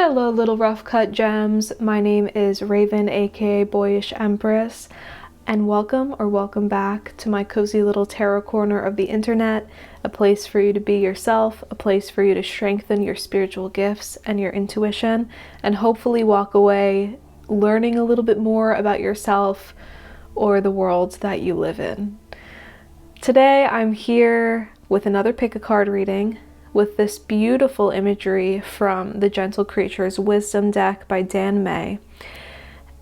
Hello, little rough cut gems. My name is Raven, aka Boyish Empress, and welcome back to my cozy little tarot corner of the internet, a place for you to be yourself, a place for you to strengthen your spiritual gifts and your intuition, and hopefully walk away learning a little bit more about yourself or the world that you live in. Today I'm here with another pick a card reading with this beautiful imagery from the Gentle Creatures Wisdom deck by Dan May.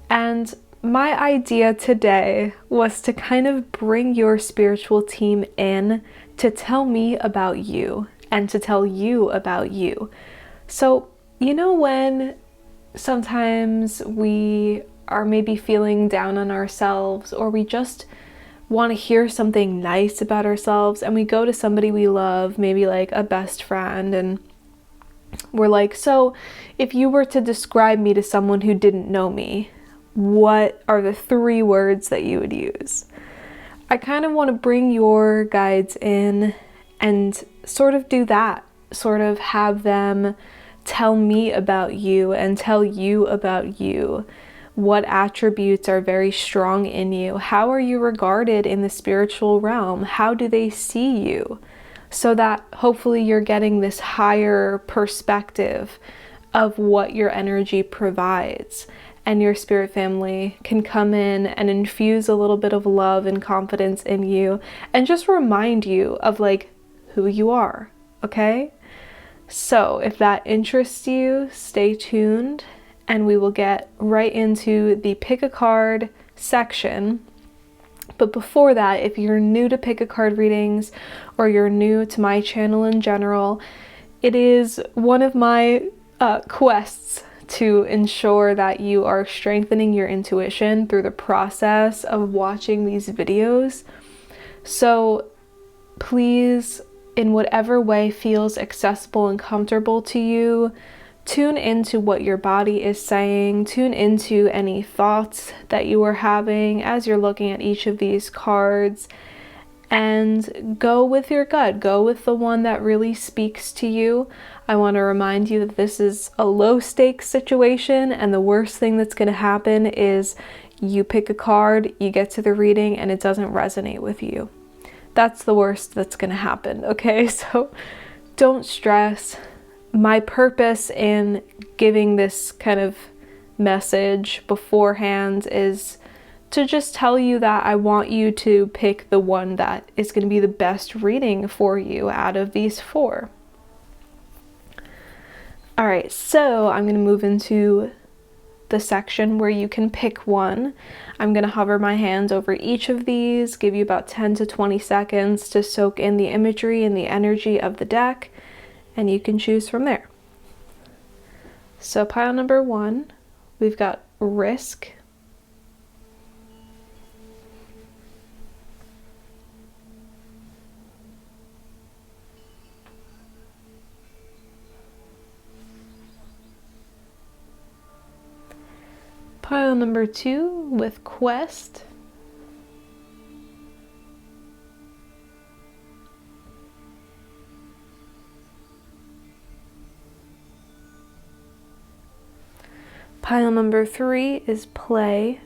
And my idea today was to kind of bring your spiritual team in to tell me about you and to tell you about you. So, you know when sometimes we are maybe feeling down on ourselves, or we just want to hear something nice about ourselves, and we go to somebody we love, maybe like a best friend, and we're like, so if you were to describe me to someone who didn't know me, what are the 3 words that you would use? I kind of want to bring your guides in and sort of do that, sort of have them tell me about you and tell you about you. What attributes are very strong in you? How are you regarded in the spiritual realm? How do they see you? So that hopefully you're getting this higher perspective of what your energy provides, and your spirit family can come in and infuse a little bit of love and confidence in you and just remind you of like who you are, okay? So if that interests you, stay tuned, and we will get right into the pick a card section. But before that, if you're new to pick a card readings, or you're new to my channel in general, it is one of my quests to ensure that you are strengthening your intuition through the process of watching these videos. So please, in whatever way feels accessible and comfortable to you, tune into what your body is saying, tune into any thoughts that you are having as you're looking at each of these cards, and go with your gut, go with the one that really speaks to you. I want to remind you that this is a low stakes situation, and the worst thing that's going to happen is you pick a card, you get to the reading, and it doesn't resonate with you. That's the worst that's going to happen, okay? So don't stress. My purpose in giving this kind of message beforehand is to just tell you that I want you to pick the one that is going to be the best reading for you out of these 4. All right, so I'm going to move into the section where you can pick one. I'm going to hover my hands over each of these, give you about 10 to 20 seconds to soak in the imagery and the energy of the deck, and you can choose from there. So pile number 1, we've got risk. Pile number 2 with quest. Pile number 3 is play.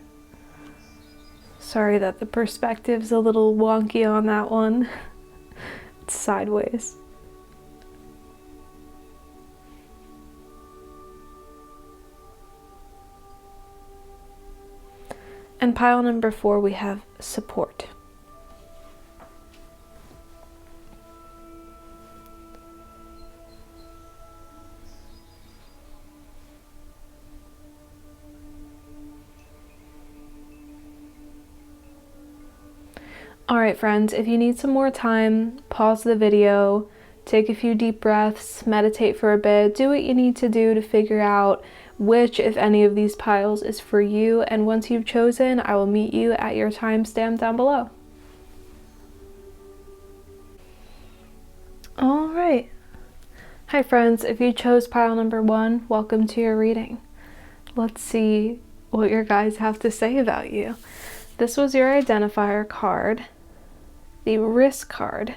Sorry that the perspective's a little wonky on that one. It's sideways. And pile number 4, we have support. Alright friends, if you need some more time, pause the video, take a few deep breaths, meditate for a bit, do what you need to do to figure out which, if any, of these piles is for you, and once you've chosen, I will meet you at your timestamp down below. Alright. Hi friends, if you chose pile number 1, welcome to your reading. Let's see what your guides have to say about you. This was your identifier card, the risk card,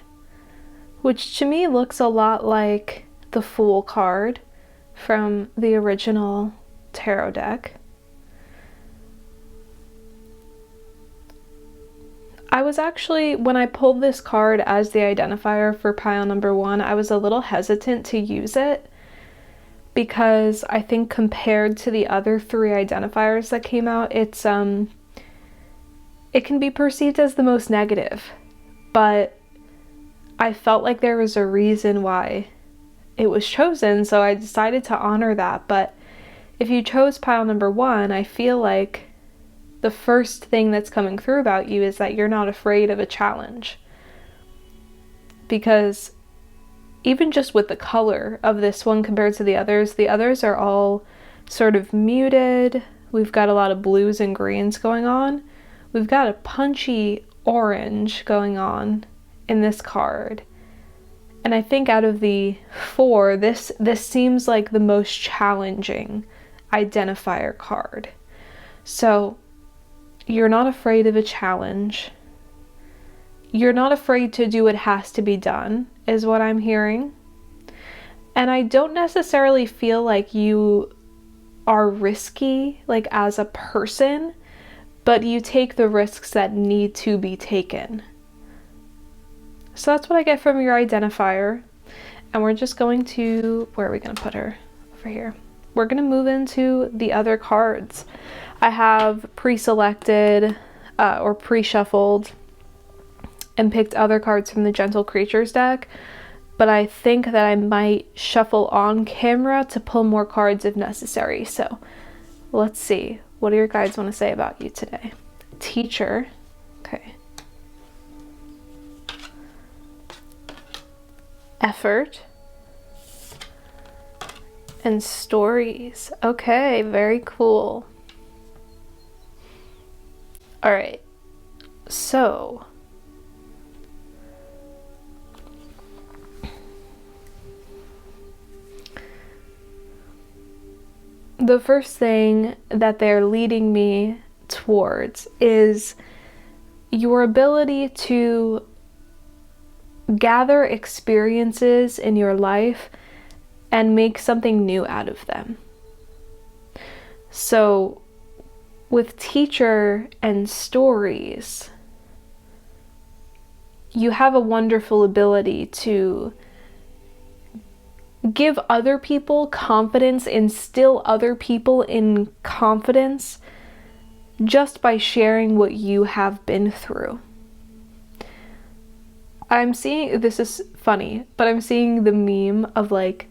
which to me looks a lot like the Fool card, from the original tarot deck. I was actually, when I pulled this card as the identifier for pile number 1, I was a little hesitant to use it because I think compared to the other 3 identifiers that came out, it can be perceived as the most negative, but I felt like there was a reason why it was chosen, so I decided to honor that. But if you chose pile number 1, I feel like the first thing that's coming through about you is that you're not afraid of a challenge. Because even just with the color of this one compared to the others are all sort of muted. We've got a lot of blues and greens going on. We've got a punchy orange going on in this card. And I think out of the 4, this seems like the most challenging identifier card. So you're not afraid of a challenge. You're not afraid to do what has to be done, is what I'm hearing. And I don't necessarily feel like you are risky, like as a person, but you take the risks that need to be taken. So that's what I get from your identifier. And we're just going to, where are we going to put her? Over here. We're going to move into the other cards. I have pre-selected or pre-shuffled and picked other cards from the Gentle Creatures deck, but I think that I might shuffle on camera to pull more cards if necessary. So let's see. What do your guides want to say about you today? Teacher. Okay. Effort. And stories. Okay, very cool. All right. So the first thing that they're leading me towards is your ability to gather experiences in your life and make something new out of them. So with teacher and stories, you have a wonderful ability to give other people confidence, instill other people in confidence just by sharing what you have been through. I'm seeing, this is funny, but I'm seeing the meme of like,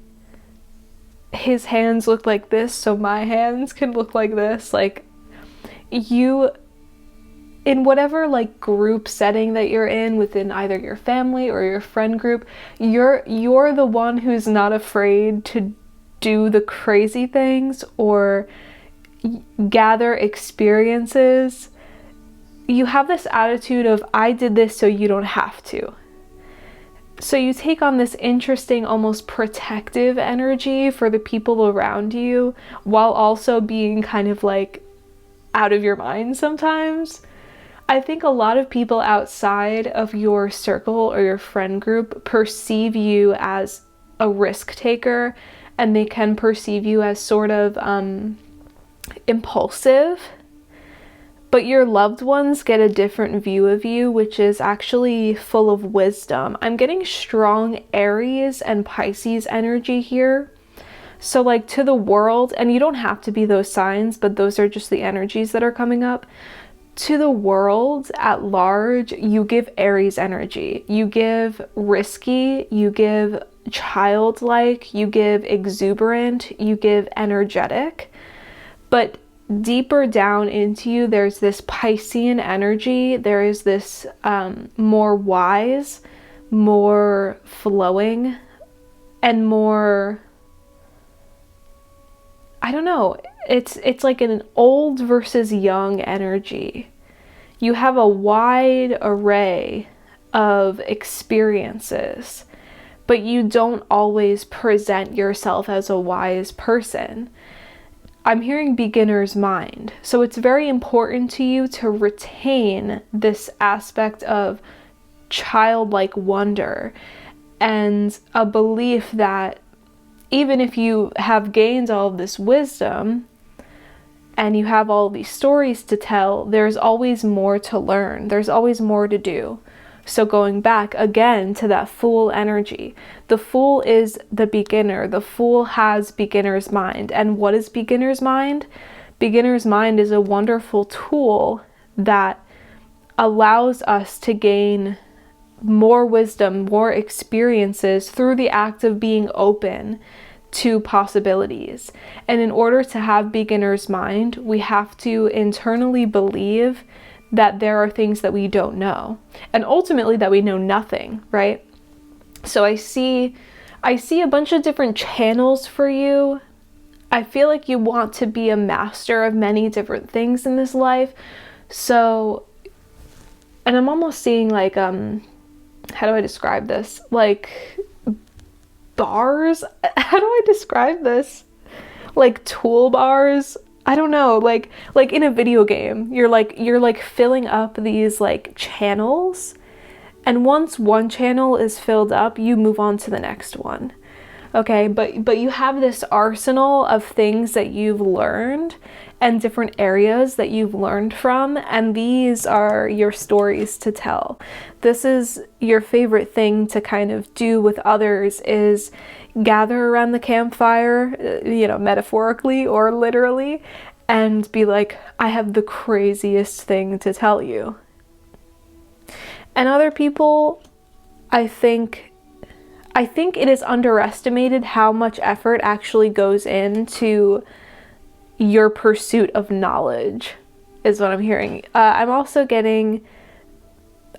his hands look like this, so my hands can look like this. Like, you, in whatever like group setting that you're in within either your family or your friend group, you're the one who's not afraid to do the crazy things or gather experiences. You have this attitude of, I did this so you don't have to. So you take on this interesting, almost protective energy for the people around you, while also being kind of like out of your mind sometimes. I think a lot of people outside of your circle or your friend group perceive you as a risk taker, and they can perceive you as sort of impulsive. But your loved ones get a different view of you, which is actually full of wisdom. I'm getting strong Aries and Pisces energy here. So like to the world, and you don't have to be those signs, but those are just the energies that are coming up. To the world at large, you give Aries energy. You give risky, you give childlike, you give exuberant, you give energetic. But deeper down into you, there's this Piscean energy. There is this more wise, more flowing, and more, I don't know, it's like an old versus young energy. You have a wide array of experiences, but you don't always present yourself as a wise person. I'm hearing beginner's mind. So it's very important to you to retain this aspect of childlike wonder and a belief that even if you have gained all of this wisdom and you have all these stories to tell, there's always more to learn. There's always more to do. So going back again to that Fool energy, the Fool is the beginner. The Fool has beginner's mind. And what is beginner's mind? Beginner's mind is a wonderful tool that allows us to gain more wisdom, more experiences through the act of being open to possibilities. And in order to have beginner's mind, we have to internally believe that there are things that we don't know, and ultimately that we know nothing, right? So I see a bunch of different channels for you. I feel like you want to be a master of many different things in this life. So, and I'm almost seeing like, how do I describe this? Like bars? How do I describe this? Like toolbars? I don't know, like in a video game, you're like filling up these like channels, and once one channel is filled up, you move on to the next one. Okay, but you have this arsenal of things that you've learned and different areas that you've learned from, and these are your stories to tell. This is your favorite thing to kind of do with others, is gather around the campfire, metaphorically or literally, and be like, I have the craziest thing to tell you. And other people, I think it is underestimated how much effort actually goes into your pursuit of knowledge, is what I'm hearing. I'm also getting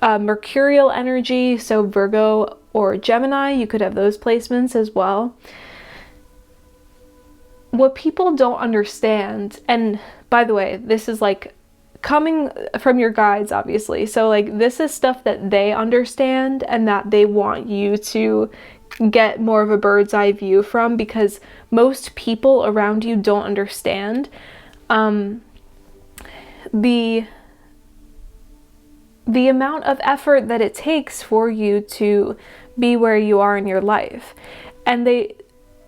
mercurial energy, so Virgo or Gemini, you could have those placements as well. What people don't understand, and by the way, this is like coming from your guides, obviously. So like this is stuff that they understand and that they want you to get more of a bird's eye view from, because most people around you don't understand the amount of effort that it takes for you to be where you are in your life. And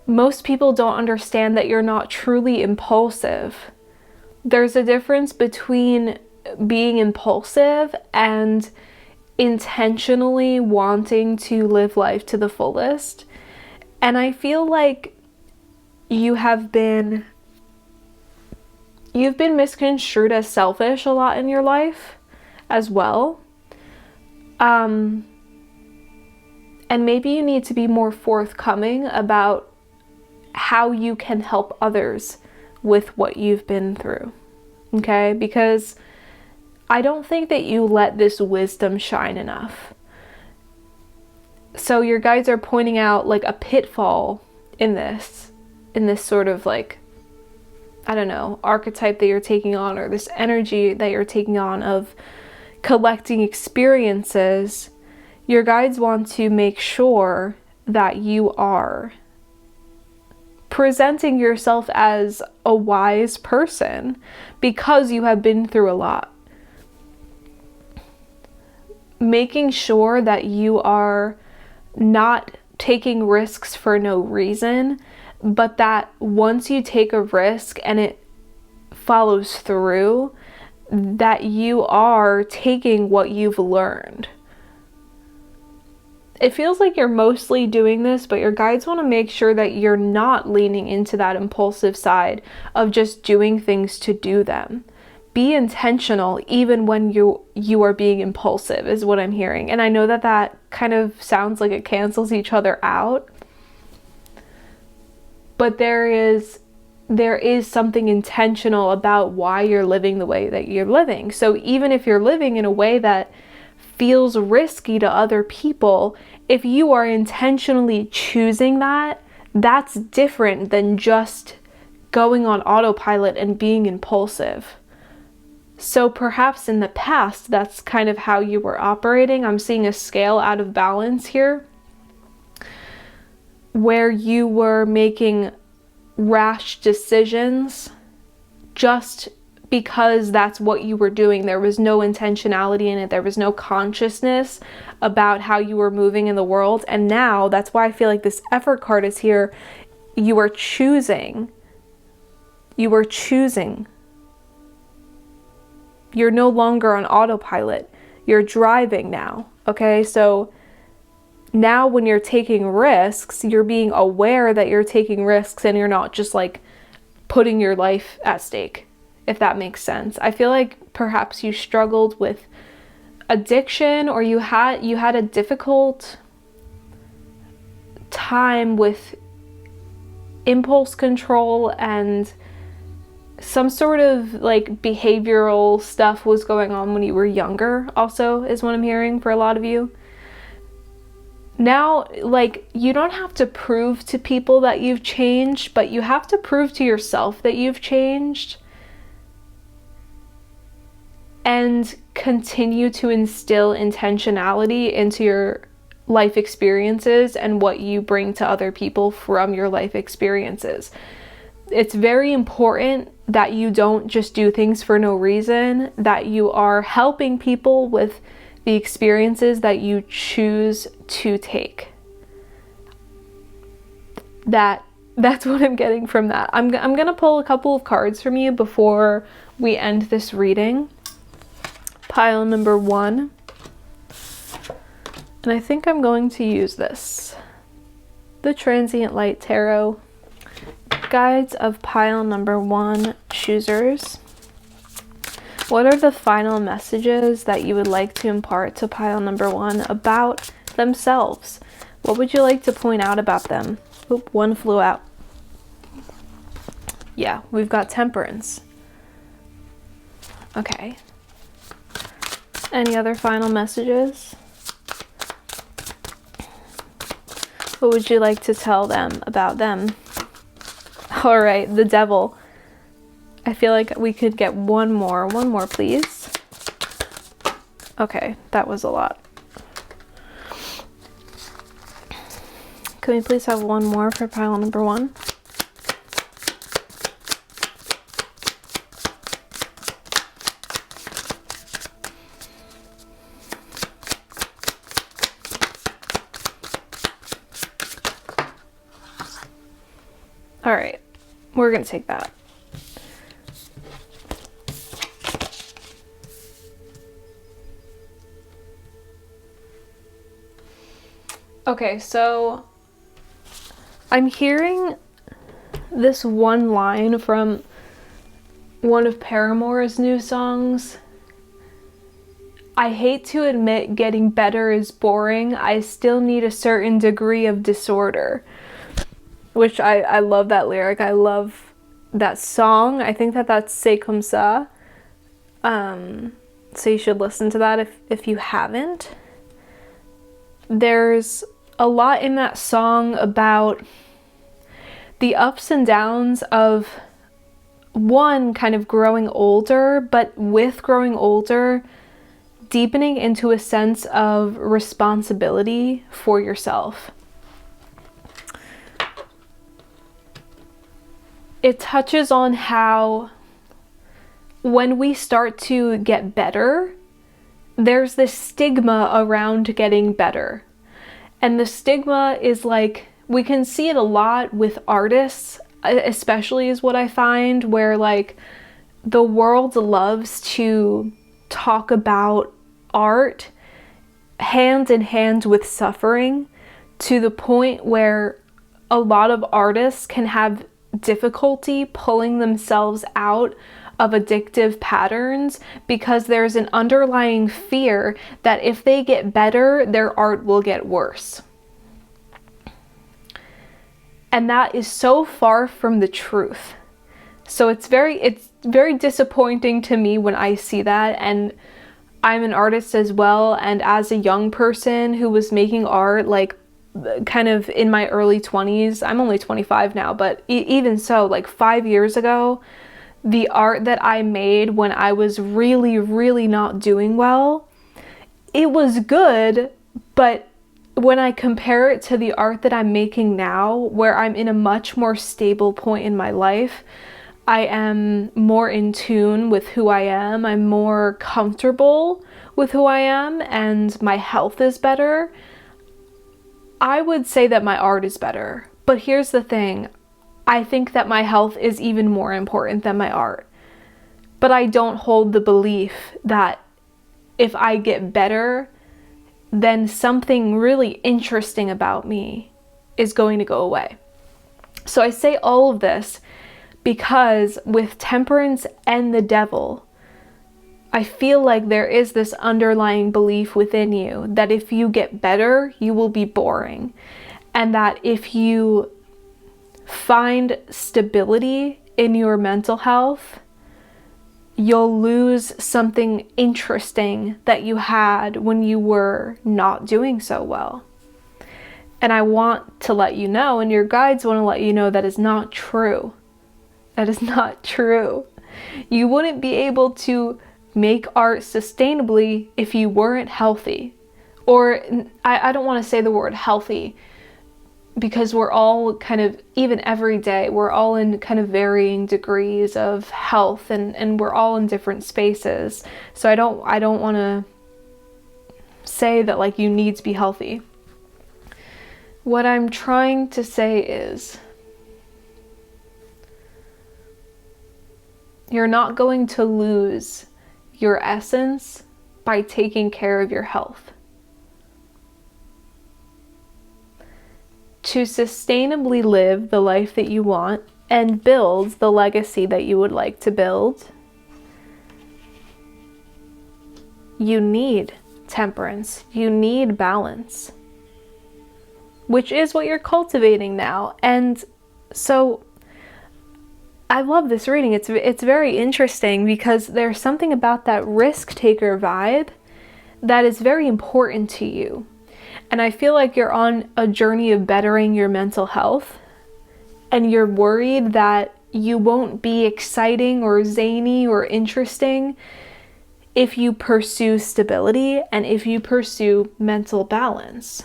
most people don't understand that you're not truly impulsive. There's a difference between being impulsive and intentionally wanting to live life to the fullest. And I feel like you've been misconstrued as selfish a lot in your life as well. And maybe you need to be more forthcoming about how you can help others with what you've been through. Okay? Because I don't think that you let this wisdom shine enough. So your guides are pointing out like a pitfall in this sort of like, I don't know, archetype that you're taking on, or this energy that you're taking on of collecting experiences. Your guides want to make sure that you are presenting yourself as a wise person because you have been through a lot. Making sure that you are not taking risks for no reason, but that once you take a risk and it follows through, that you are taking what you've learned. It feels like you're mostly doing this, but your guides want to make sure that you're not leaning into that impulsive side of just doing things to do them. Be intentional even when you are being impulsive, is what I'm hearing. And I know that that kind of sounds like it cancels each other out, but there is something intentional about why you're living the way that you're living. So even if you're living in a way that feels risky to other people, if you are intentionally choosing that, that's different than just going on autopilot and being impulsive. So perhaps in the past, that's kind of how you were operating. I'm seeing a scale out of balance here, where you were making rash decisions just because that's what you were doing. There was no intentionality in it. There was no consciousness about how you were moving in the world. And now that's why I feel like this effort card is here. you are choosing. You are choosing. You're no longer on autopilot. You're driving now, okay? So now when you're taking risks, you're being aware that you're taking risks and you're not just like putting your life at stake, if that makes sense. I feel like perhaps you struggled with addiction, or you had a difficult time with impulse control, and some sort of like behavioral stuff was going on when you were younger also, is what I'm hearing for a lot of you. Now, like, you don't have to prove to people that you've changed, but you have to prove to yourself that you've changed, and continue to instill intentionality into your life experiences and what you bring to other people from your life experiences. It's very important that you don't just do things for no reason, that you are helping people with the experiences that you choose to take. That's what I'm getting from that. I'm gonna pull a couple of cards from you before we end this reading. Pile number 1. And I think I'm going to use this. The Transient Light Tarot. Guides of pile number 1 choosers. What are the final messages that you would like to impart to pile number 1 about themselves? What would you like to point out about them? Oop, one flew out. Yeah, we've got Temperance. Okay. Any other final messages? What would you like to tell them about them? All right, the Devil. I feel like we could get one more. One more, please. Okay, that was a lot. Can we please have one more for pile number 1? All right, we're gonna take that. Okay, so I'm hearing this one line from one of Paramore's new songs. I hate to admit getting better is boring. I still need a certain degree of disorder. Which I love that lyric. I love that song. I think that's C'est Comme Ça. So you should listen to that if you haven't. There's a lot in that song about the ups and downs of one, kind of growing older, but with growing older, deepening into a sense of responsibility for yourself. It touches on how when we start to get better, there's this stigma around getting better. And the stigma is like, we can see it a lot with artists, especially is what I find, where like the world loves to talk about art hand in hand with suffering, to the point where a lot of artists can have difficulty pulling themselves out of addictive patterns because there's an underlying fear that if they get better, their art will get worse. And that is so far from the truth. So it's very disappointing to me when I see that, and I'm an artist as well, and as a young person who was making art like kind of in my early 20s, I'm only 25 now, but even so, like 5 years ago, the art that I made when I was really, really not doing well, it was good, but when I compare it to the art that I'm making now, where I'm in a much more stable point in my life, I am more in tune with who I am, I'm more comfortable with who I am, and my health is better, I would say that my art is better. But here's the thing, I think that my health is even more important than my art. But I don't hold the belief that if I get better, then something really interesting about me is going to go away. So I say all of this because with temperance and the devil, I feel like there is this underlying belief within you that if you get better, you will be boring. And that if you find stability in your mental health, you'll lose something interesting that you had when you were not doing so well. And I want to let you know, and your guides want to let you know, that is not true. That is not true. You wouldn't be able to make art sustainably if you weren't healthy. Or I don't want to say the word healthy, because we're all kind of, even every day, we're all in kind of varying degrees of health, and we're all in different spaces. So I don't want to say that like you need to be healthy. What I'm trying to say is, you're not going to lose your essence by taking care of your health. To sustainably live the life that you want and build the legacy that you would like to build, you need temperance, you need balance, which is what you're cultivating now. And so I love this reading. It's very interesting because there's something about that risk taker vibe that is very important to you. And I feel like you're on a journey of bettering your mental health, and you're worried that you won't be exciting or zany or interesting if you pursue stability and if you pursue mental balance.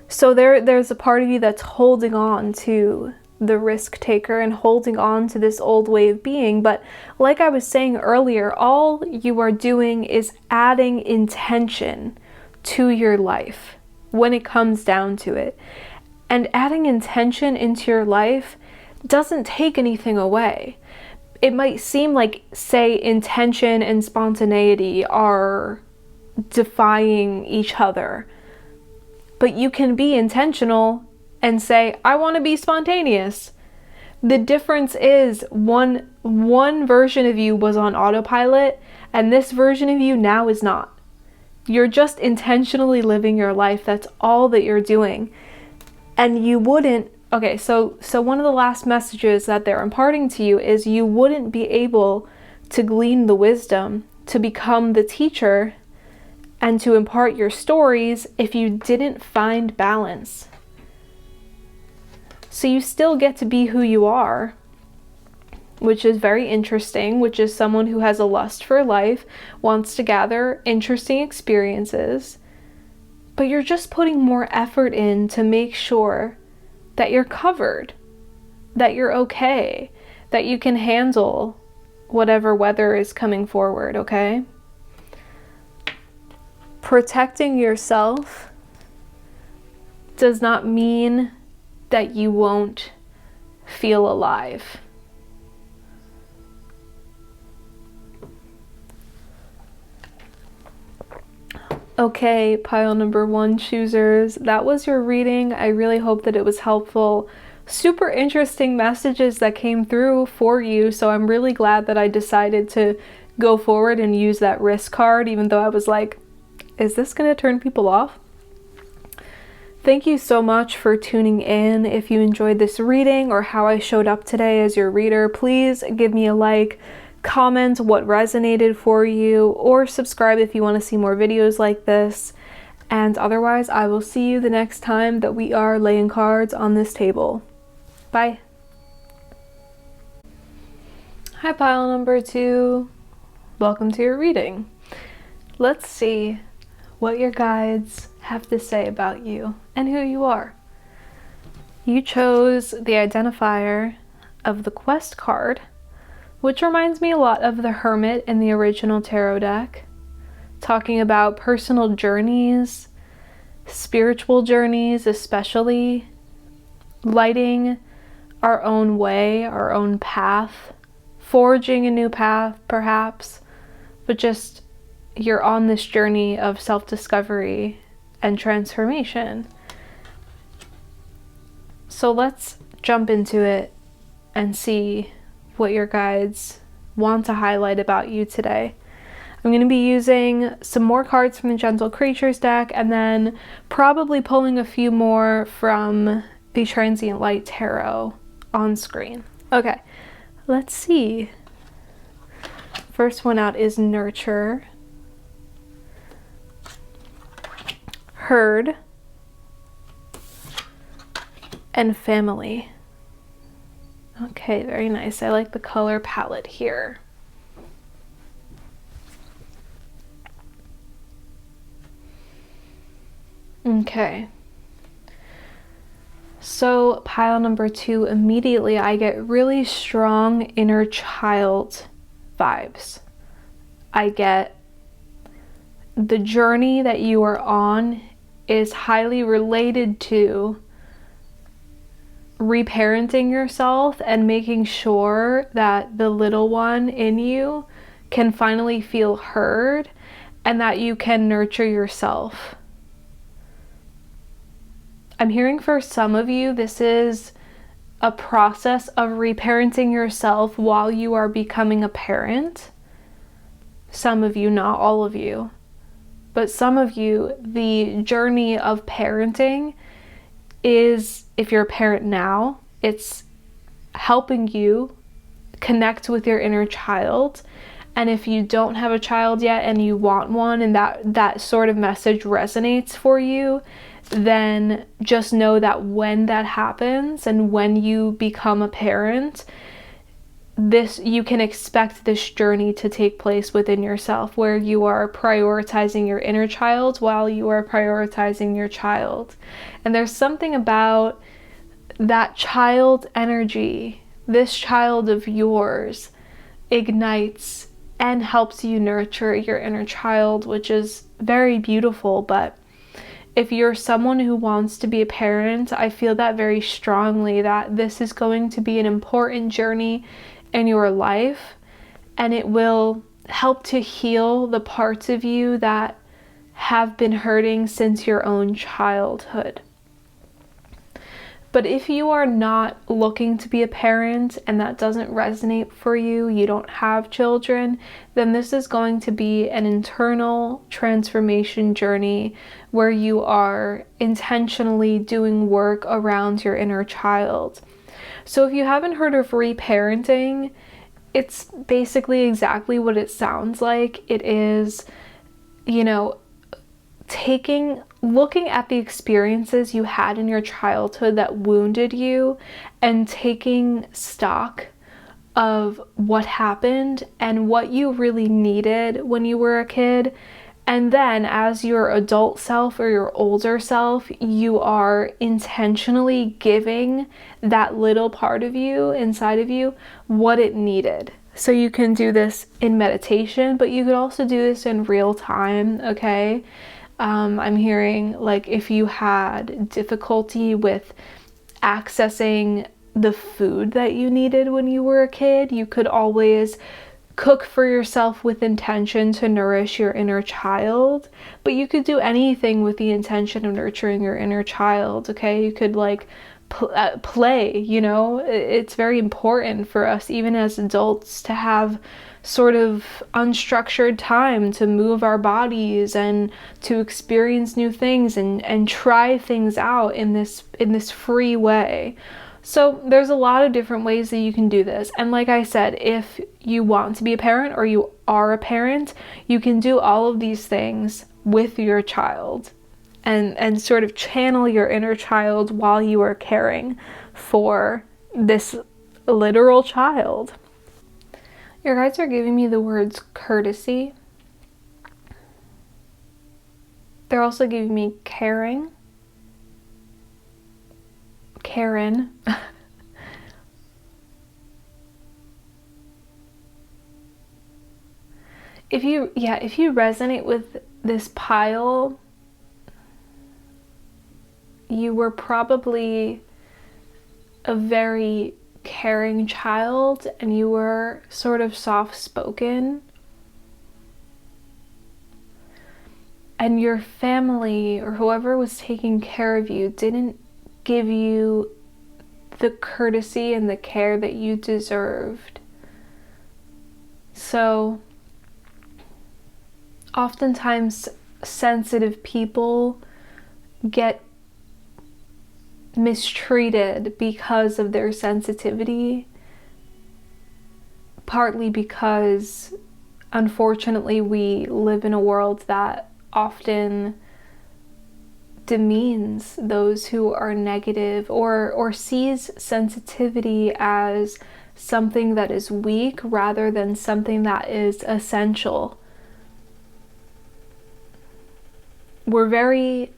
So there's a part of you that's holding on to the risk taker and holding on to this old way of being. But like I was saying earlier, all you are doing is adding intention to your life when it comes down to it. And adding intention into your life doesn't take anything away. It might seem like, say, intention and spontaneity are defying each other. But you can be intentional and say, I want to be spontaneous. The difference is one version of you was on autopilot, and this version of you now is not. You're just intentionally living your life. That's all that you're doing. And you wouldn't, okay, so one of the last messages that they're imparting to you is you wouldn't be able to glean the wisdom to become the teacher and to impart your stories if you didn't find balance. So you still get to be who you are, which is very interesting, which is someone who has a lust for life, wants to gather interesting experiences, but you're just putting more effort in to make sure that you're covered, that you're okay, that you can handle whatever weather is coming forward, okay? Protecting yourself does not mean that you won't feel alive. Okay, pile number 1 choosers, that was your reading. I really hope that it was helpful. Super interesting messages that came through for you, so I'm really glad that I decided to go forward and use that risk card, even though I was like, is this going to turn people off? Thank you so much for tuning in. If you enjoyed this reading or how I showed up today as your reader, please give me a like, comment what resonated for you, or subscribe if you want to see more videos like this. And otherwise, I will see you the next time that we are laying cards on this table. Bye. Hi, pile number 2. Welcome to your reading. Let's see what your guides have to say about you and who you are. You chose the identifier of the Quest card, which reminds me a lot of the Hermit in the original tarot deck, talking about personal journeys, spiritual journeys, especially lighting our own way, our own path, forging a new path perhaps, but just you're on this journey of self-discovery and transformation. So let's jump into it and see what your guides want to highlight about you today. I'm going to be using some more cards from the Gentle Creatures deck and then probably pulling a few more from the Transient Light Tarot on screen. Okay, let's see. First one out is Nurture, Herd, and Family. Okay, very nice. I like the color palette here. Okay. So pile number 2, immediately I get really strong inner child vibes. I get the journey that you are on is highly related to reparenting yourself and making sure that the little one in you can finally feel heard and that you can nurture yourself. I'm hearing for some of you, this is a process of reparenting yourself while you are becoming a parent. Some of you, not all of you, but some of you, the journey of parenting is, if you're a parent now, it's helping you connect with your inner child. And if you don't have a child yet and you want one and that sort of message resonates for you, then just know that when that happens and when you become a parent, you can expect this journey to take place within yourself where you are prioritizing your inner child while you are prioritizing your child. And there's something about that child energy, this child of yours ignites and helps you nurture your inner child, which is very beautiful. But if you're someone who wants to be a parent, I feel that very strongly that this is going to be an important journey in your life, and it will help to heal the parts of you that have been hurting since your own childhood. But if you are not looking to be a parent and that doesn't resonate for you, you don't have children, then this is going to be an internal transformation journey where you are intentionally doing work around your inner child. So if you haven't heard of reparenting, it's basically exactly what it sounds like. It is, looking at the experiences you had in your childhood that wounded you and taking stock of what happened and what you really needed when you were a kid. And then as your adult self or your older self, you are intentionally giving that little part of you, inside of you, what it needed. So you can do this in meditation, but you could also do this in real time, okay? I'm hearing like if you had difficulty with accessing the food that you needed when you were a kid, you could always cook for yourself with intention to nourish your inner child. But you could do anything with the intention of nurturing your inner child, okay? You could like play, it's very important for us even as adults to have sort of unstructured time to move our bodies and to experience new things and try things out in this free way. So there's a lot of different ways that you can do this. And like I said, if you want to be a parent or you are a parent, you can do all of these things with your child and sort of channel your inner child while you are caring for this literal child. Your guides are giving me the words courtesy. They're also giving me caring. Karen. If you resonate with this pile, you were probably a very caring child, and you were sort of soft-spoken. And your family or whoever was taking care of you didn't give you the courtesy and the care that you deserved. So oftentimes sensitive people get mistreated because of their sensitivity, partly because unfortunately we live in a world that often demeans those who are negative, or sees sensitivity as something that is weak rather than something that is essential. We're very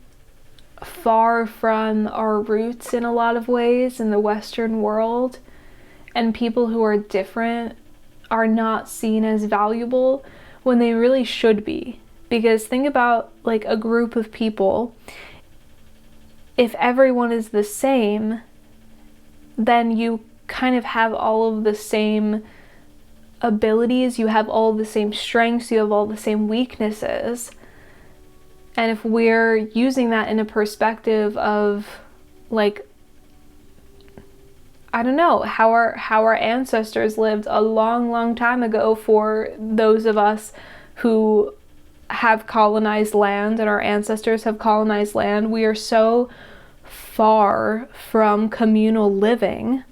far from our roots in a lot of ways in the Western world, and people who are different are not seen as valuable when they really should be. Because think about like a group of people. If everyone is the same, then you kind of have all of the same abilities, you have all the same strengths, you have all the same weaknesses. And if we're using that in a perspective of like, I don't know, how our ancestors lived a long time ago, for those of us who have colonized land and our ancestors have colonized land, we are so far from communal living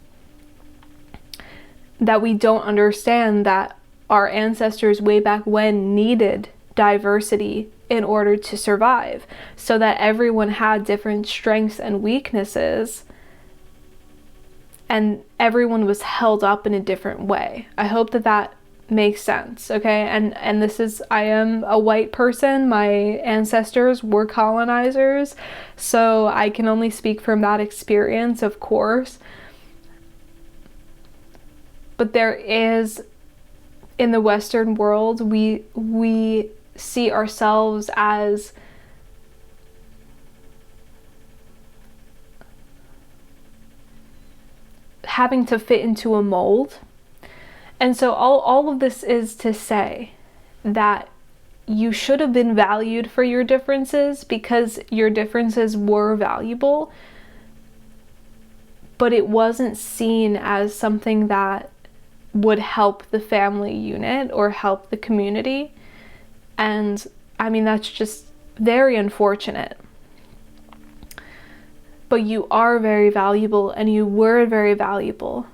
that we don't understand that our ancestors way back when needed diversity in order to survive, so that everyone had different strengths and weaknesses and everyone was held up in a different way. I hope that makes sense, okay? And this is, I am a white person, my ancestors were colonizers, so I can only speak from that experience, of course. But there is, in the Western world, we see ourselves as having to fit into a mold. And so all of this is to say that you should have been valued for your differences, because your differences were valuable, but it wasn't seen as something that would help the family unit or help the community. And I mean, that's just very unfortunate. But you are very valuable, and you were very valuable.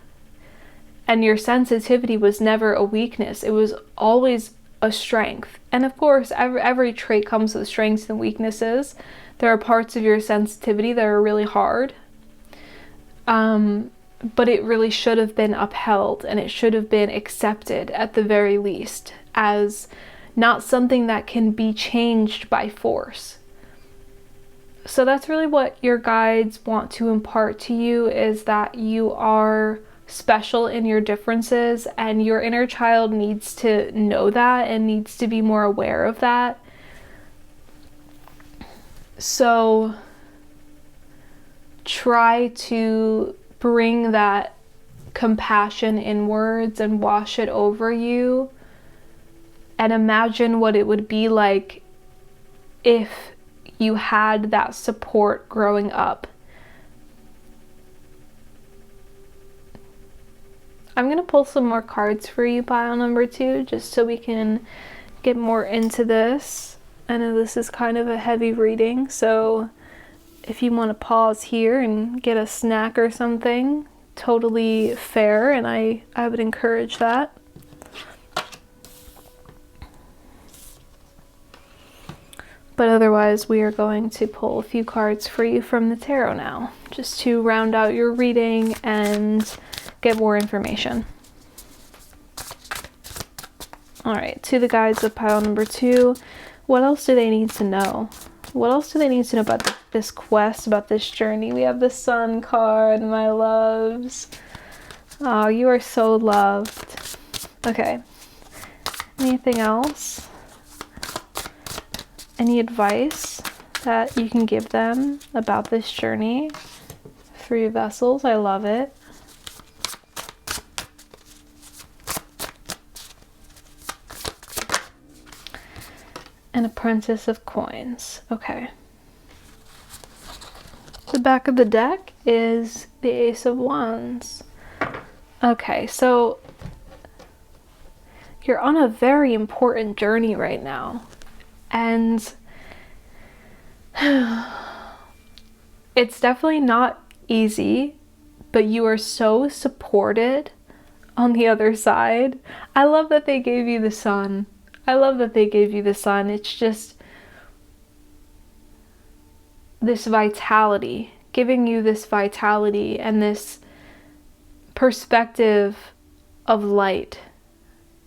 And your sensitivity was never a weakness. It was always a strength. And of course, every trait comes with strengths and weaknesses. There are parts of your sensitivity that are really hard. But it really should have been upheld, and it should have been accepted at the very least as not something that can be changed by force. So that's really what your guides want to impart to you, is that you are special in your differences, and your inner child needs to know that and needs to be more aware of that. So try to bring that compassion inwards and wash it over you, and imagine what it would be like if you had that support growing up. I'm going to pull some more cards for you, pile number 2, just so we can get more into this. I know this is kind of a heavy reading, so if you want to pause here and get a snack or something, totally fair, and I would encourage that. But otherwise, we are going to pull a few cards for you from the tarot now, just to round out your reading and get more information. Alright, to the guides of pile number 2, what else do they need to know? What else do they need to know about this quest, about this journey? We have the Sun card, my loves. Oh, you are so loved. Okay. Anything else? Any advice? that you can give them about this journey. 3 vessels, I love it. An apprentice of coins. Okay. The back of the deck is the Ace of Wands. Okay, so you're on a very important journey right now. And it's definitely not easy, but you are so supported on the other side. I love that they gave you the Sun. I love that they gave you the Sun. It's just this vitality, giving you this vitality and this perspective of light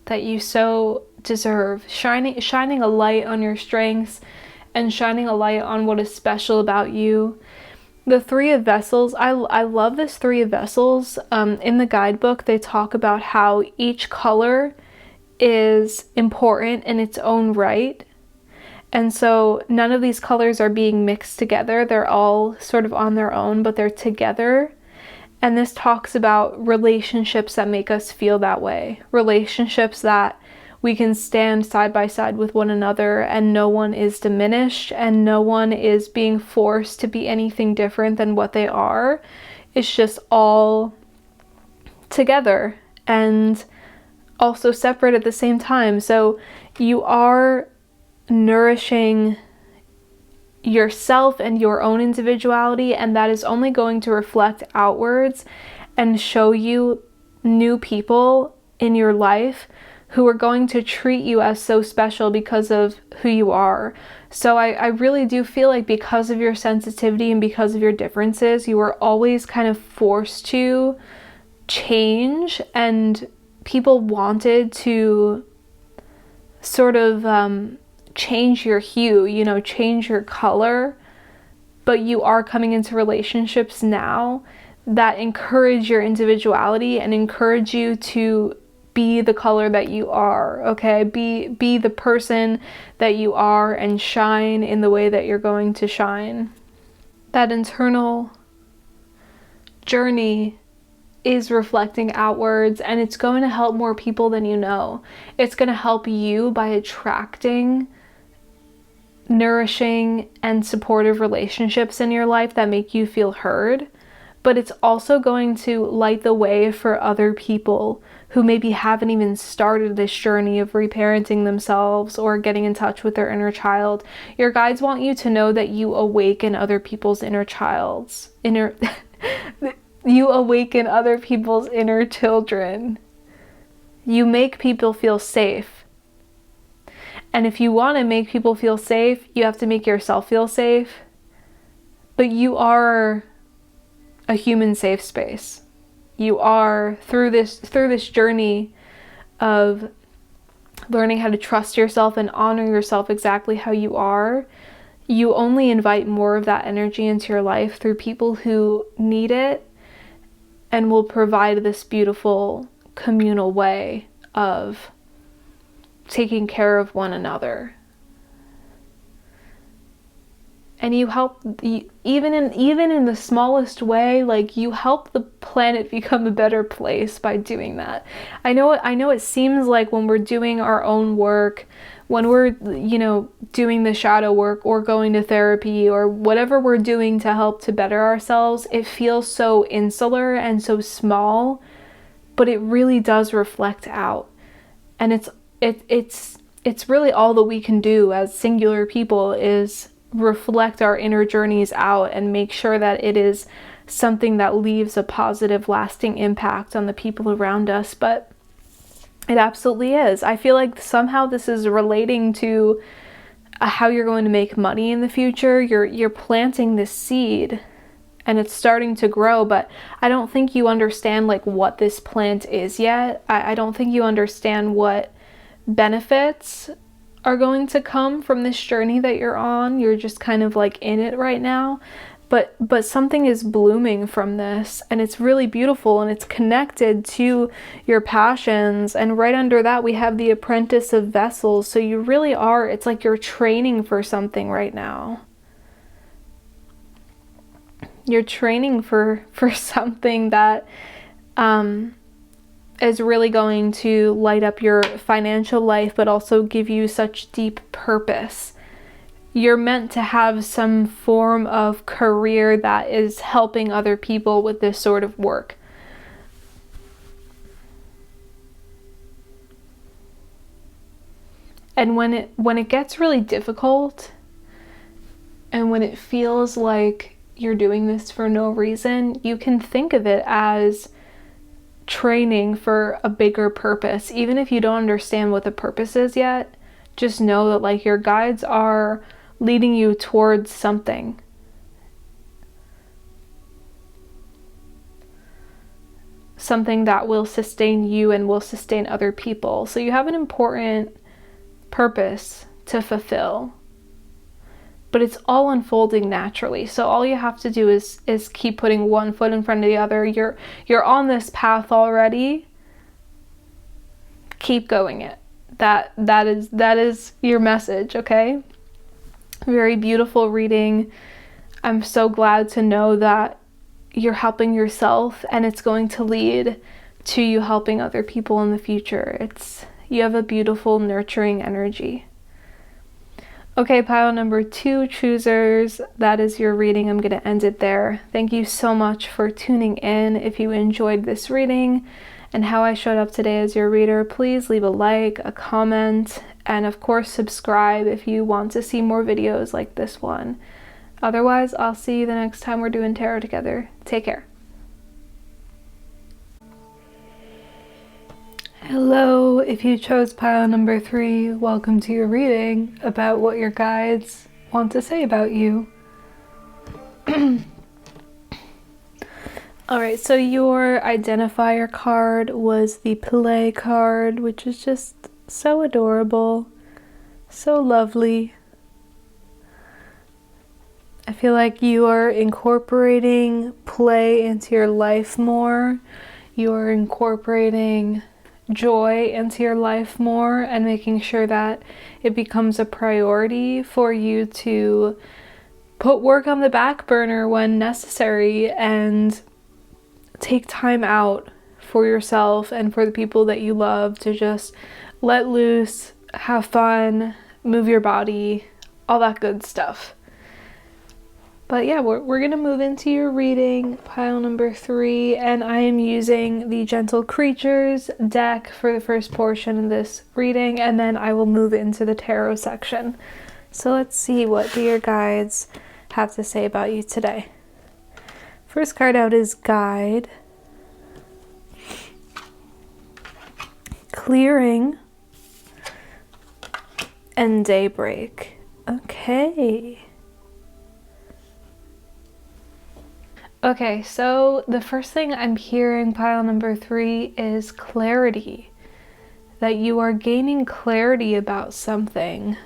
that you so deserve. Shining a light on your strengths and shining a light on what is special about you. The 3 of Vessels, I love this 3 of Vessels. In the guidebook, they talk about how each color is important in its own right. And so none of these colors are being mixed together. They're all sort of on their own, but they're together. And this talks about relationships that make us feel that way. Relationships that we can stand side by side with one another and no one is diminished and no one is being forced to be anything different than what they are. It's just all together and also separate at the same time. So you are nourishing yourself and your own individuality, and that is only going to reflect outwards and show you new people in your life who are going to treat you as so special because of who you are. So I really do feel like because of your sensitivity and because of your differences, you are always kind of forced to change, and people wanted to sort of change your hue, you know, change your color, but you are coming into relationships now that encourage your individuality and encourage you to be the color that you are, okay? Be the person that you are and shine in the way that you're going to shine. That internal journey is reflecting outwards, and it's going to help more people than you know. It's going to help you by attracting nourishing and supportive relationships in your life that make you feel heard, but it's also going to light the way for other people who maybe haven't even started this journey of reparenting themselves or getting in touch with their inner child. Your guides want you to know that you awaken other people's you awaken other people's inner children. You make people feel safe. And if you want to make people feel safe, you have to make yourself feel safe. But you are a human safe space. You are through this journey of learning how to trust yourself and honor yourself exactly how you are. You only invite more of that energy into your life through people who need it and will provide this beautiful communal way of taking care of one another. And you help, even in the smallest way, like you help the planet become a better place by doing that. I know it seems like when we're doing our own work, when we're, you know, doing the shadow work or going to therapy or whatever we're doing to help to better ourselves, it feels so insular and so small, but it really does reflect out. And it's really all that we can do as singular people is reflect our inner journeys out and make sure that it is something that leaves a positive, lasting impact on the people around us. But it absolutely is. I feel like somehow this is relating to how you're going to make money in the future. You're planting this seed and it's starting to grow, but I don't think you understand like what this plant is yet. I don't think you understand what benefits are going to come from this journey that you're on. You're just kind of like in it right now, but something is blooming from this, and it's really beautiful, and it's connected to your passions. And right under that we have the Apprentice of Vessels. So you really are, it's like you're training for something right now. You're training for something that is really going to light up your financial life, but also give you such deep purpose. You're meant to have some form of career that is helping other people with this sort of work. And when it gets really difficult, and when it feels like you're doing this for no reason, you can think of it as training for a bigger purpose. Even if you don't understand what the purpose is yet, just know that like your guides are leading you towards something. Something that will sustain you and will sustain other people. So you have an important purpose to fulfill. But it's all unfolding naturally. So all you have to do is keep putting one foot in front of the other. You're on this path already. Keep going it. That is your message, okay? Very beautiful reading. I'm so glad to know that you're helping yourself, and it's going to lead to you helping other people in the future. You have a beautiful, nurturing energy. Okay, pile number 2 choosers, that is your reading. I'm going to end it there. Thank you so much for tuning in. If you enjoyed this reading and how I showed up today as your reader, please leave a like, a comment, and of course subscribe if you want to see more videos like this one. Otherwise, I'll see you the next time we're doing tarot together. Take care. Hello, if you chose pile number 3, welcome to your reading about what your guides want to say about you. Alright, so your identifier card was the play card, which is just so adorable, so lovely. I feel like you are incorporating play into your life more. You are incorporating joy into your life more and making sure that it becomes a priority for you to put work on the back burner when necessary and take time out for yourself and for the people that you love to just let loose, have fun, move your body, all that good stuff. But yeah, we're going to move into your reading, pile number 3, and I am using the Gentle Creatures deck for the first portion of this reading, and then I will move into the tarot section. So let's see what do your guides have to say about you today. First card out is Guide, Clearing, and Daybreak. Okay. Okay, so the first thing I'm hearing, pile number 3, is clarity. That you are gaining clarity about something.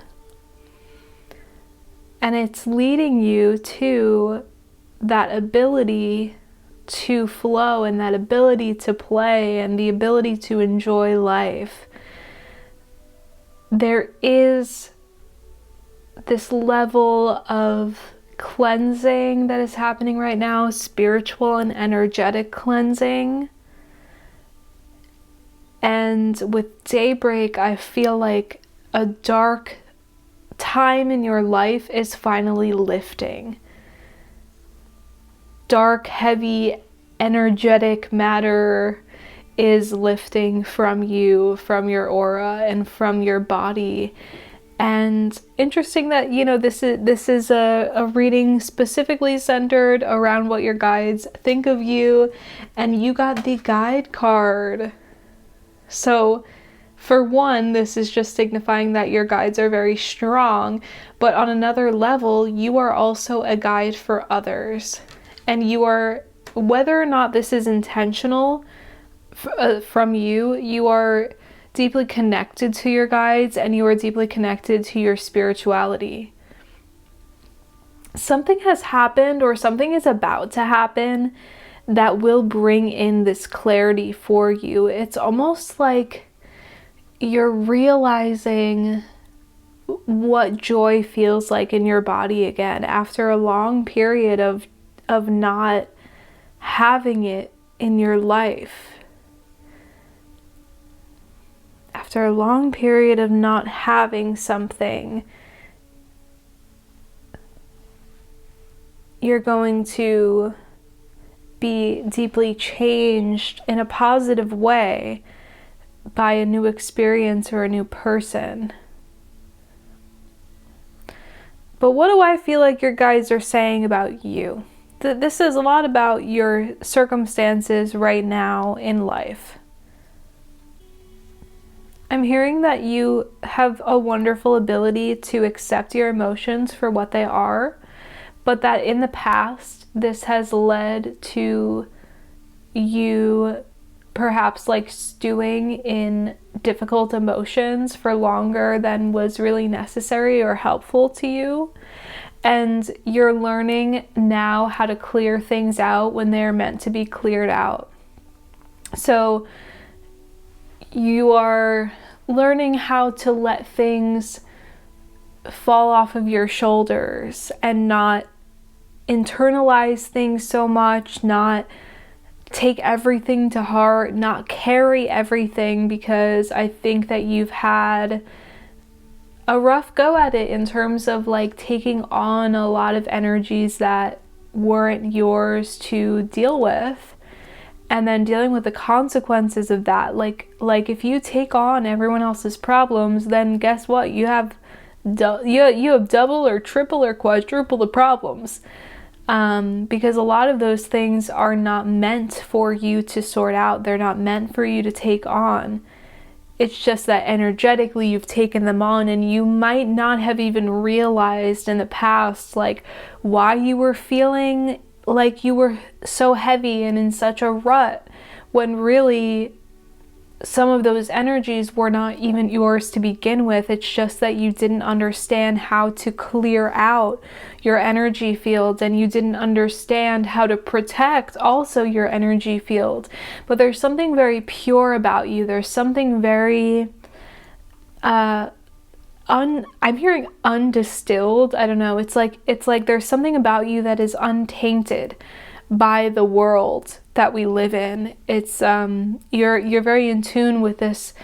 And it's leading you to that ability to flow and that ability to play and the ability to enjoy life. There is this level of cleansing that is happening right now, spiritual and energetic cleansing. And with Daybreak, I feel like a dark time in your life is finally lifting. Dark, heavy, energetic matter is lifting from you, from your aura, and from your body. And interesting that, you know, this is a reading specifically centered around what your guides think of you, and you got the guide card. So for one, this is just signifying that your guides are very strong, but on another level, you are also a guide for others. And you are, whether or not this is intentional from you, you are deeply connected to your guides and you are deeply connected to your spirituality. Something has happened or something is about to happen that will bring in this clarity for you. It's almost like you're realizing what joy feels like in your body again after a long period of of not having it in your life. After a long period of not having something, you're going to be deeply changed in a positive way by a new experience or a new person. But what do I feel like your guides are saying about you? This is a lot about your circumstances right now in life. I'm hearing that you have a wonderful ability to accept your emotions for what they are, but that in the past, this has led to you perhaps like stewing in difficult emotions for longer than was really necessary or helpful to you. And you're learning now how to clear things out when they're meant to be cleared out. So you are learning how to let things fall off of your shoulders and not internalize things so much, not take everything to heart, not carry everything, because I think that you've had a rough go at it in terms of like taking on a lot of energies that weren't yours to deal with, and then dealing with the consequences of that. Like if you take on everyone else's problems, then guess what? You have double or triple or quadruple the problems. Because a lot of those things are not meant for you to sort out. They're not meant for you to take on. It's just that energetically you've taken them on, and you might not have even realized in the past like why you were feeling like you were so heavy and in such a rut, when really some of those energies were not even yours to begin with. It's just that you didn't understand how to clear out your energy field, and you didn't understand how to protect also your energy field. But there's something very pure about you. There's something very I'm hearing undistilled. I don't know. It's like there's something about you that is untainted by the world that we live in. It's you're very in tune with this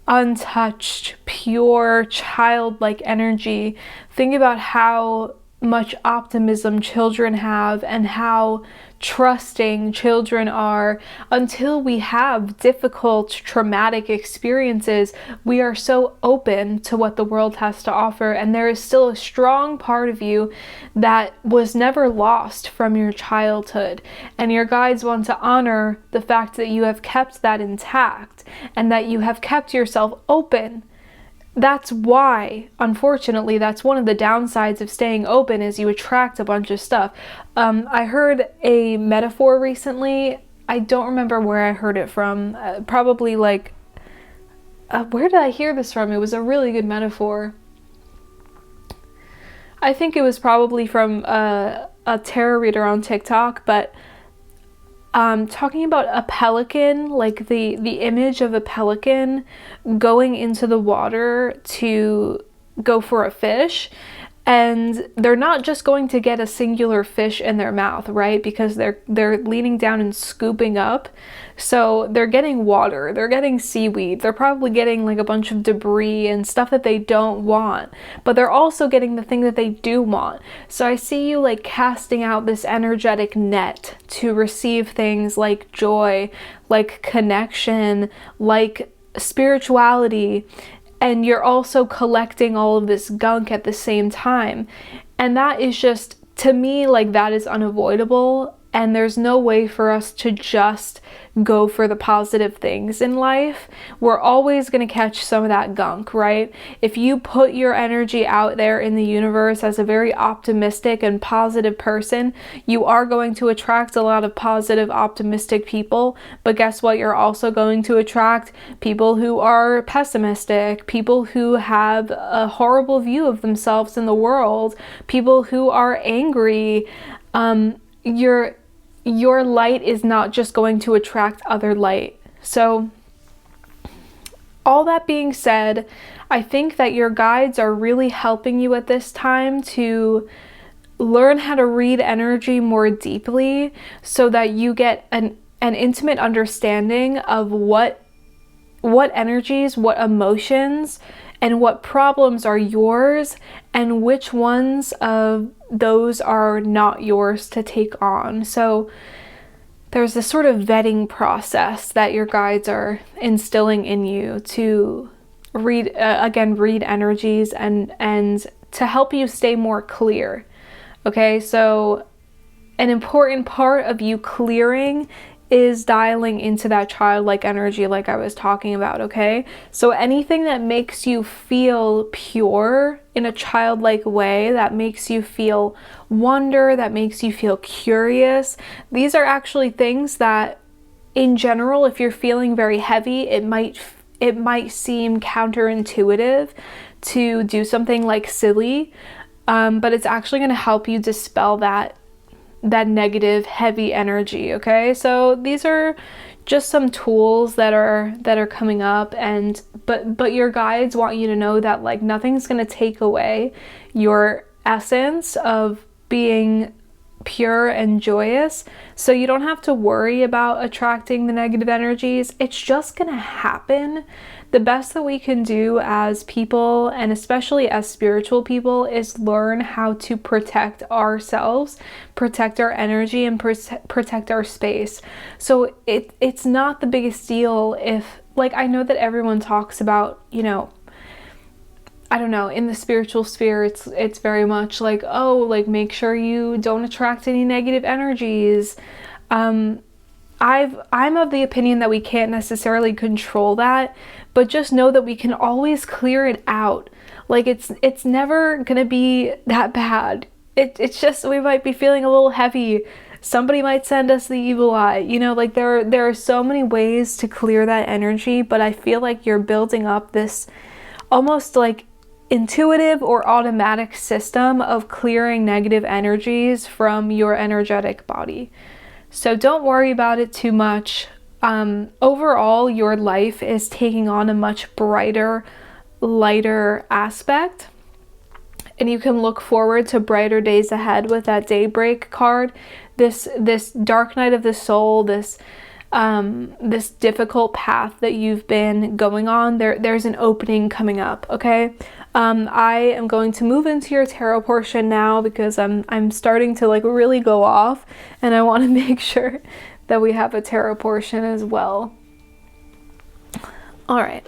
untouched, pure, childlike energy. Think about how much optimism children have and how trusting children are. Until we have difficult, traumatic experiences, we are so open to what the world has to offer, and there is still a strong part of you that was never lost from your childhood. And your guides want to honor the fact that you have kept that intact and that you have kept yourself open. That's why, unfortunately, that's one of the downsides of staying open, is you attract a bunch of stuff. I heard a metaphor recently. I don't remember where I heard it from. Probably like, where did I hear this from? It was a really good metaphor. I think it was probably from a tarot reader on TikTok, but talking about a pelican, like the image of a pelican going into the water to go for a fish, and they're not just going to get a singular fish in their mouth, right? Because they're leaning down and scooping up. So they're getting water, they're getting seaweed, they're probably getting like a bunch of debris and stuff that they don't want, but they're also getting the thing that they do want. So I see you like casting out this energetic net to receive things like joy, like connection, like spirituality, and you're also collecting all of this gunk at the same time. And that is just, to me, like, that is unavoidable. And there's no way for us to just go for the positive things in life. We're always going to catch some of that gunk, right? If you put your energy out there in the universe as a very optimistic and positive person, you are going to attract a lot of positive, optimistic people. But guess what? You're also going to attract people who are pessimistic, people who have a horrible view of themselves in the world, people who are angry. Your light is not just going to attract other light. So, all that being said, I think that your guides are really helping you at this time to learn how to read energy more deeply so that you get an intimate understanding of what energies, what emotions, and what problems are yours, and which ones of those are not yours to take on. So there's this sort of vetting process that your guides are instilling in you to read energies and to help you stay more clear. Okay, so an important part of you clearing is dialing into that childlike energy like I was talking about, okay? So anything that makes you feel pure in a childlike way, that makes you feel wonder, that makes you feel curious, these are actually things that in general, if you're feeling very heavy, it might seem counterintuitive to do something like silly, but it's actually going to help you dispel that negative, heavy energy, okay? So these are just some tools that are coming up, and but your guides want you to know that like nothing's going to take away your essence of being pure and joyous. So you don't have to worry about attracting the negative energies. It's just going to happen. The best that we can do as people, and especially as spiritual people, is learn how to protect ourselves, protect our energy, and protect our space. So it's not the biggest deal if, like, I know that everyone talks about, you know, I don't know, in the spiritual sphere, it's very much like, oh, like, make sure you don't attract any negative energies. I'm of the opinion that we can't necessarily control that, but just know that we can always clear it out. Like, it's never gonna be that bad. It's just, we might be feeling a little heavy. Somebody might send us the evil eye. You know, like there are so many ways to clear that energy, but I feel like you're building up this almost like intuitive or automatic system of clearing negative energies from your energetic body. So don't worry about it too much. Overall, your life is taking on a much brighter, lighter aspect, and you can look forward to brighter days ahead with that daybreak card. This dark night of the soul, this difficult path that you've been going on, there's an opening coming up, okay? I am going to move into your tarot portion now because I'm starting to like really go off, and I want to make sure that we have a tarot portion as well. All right.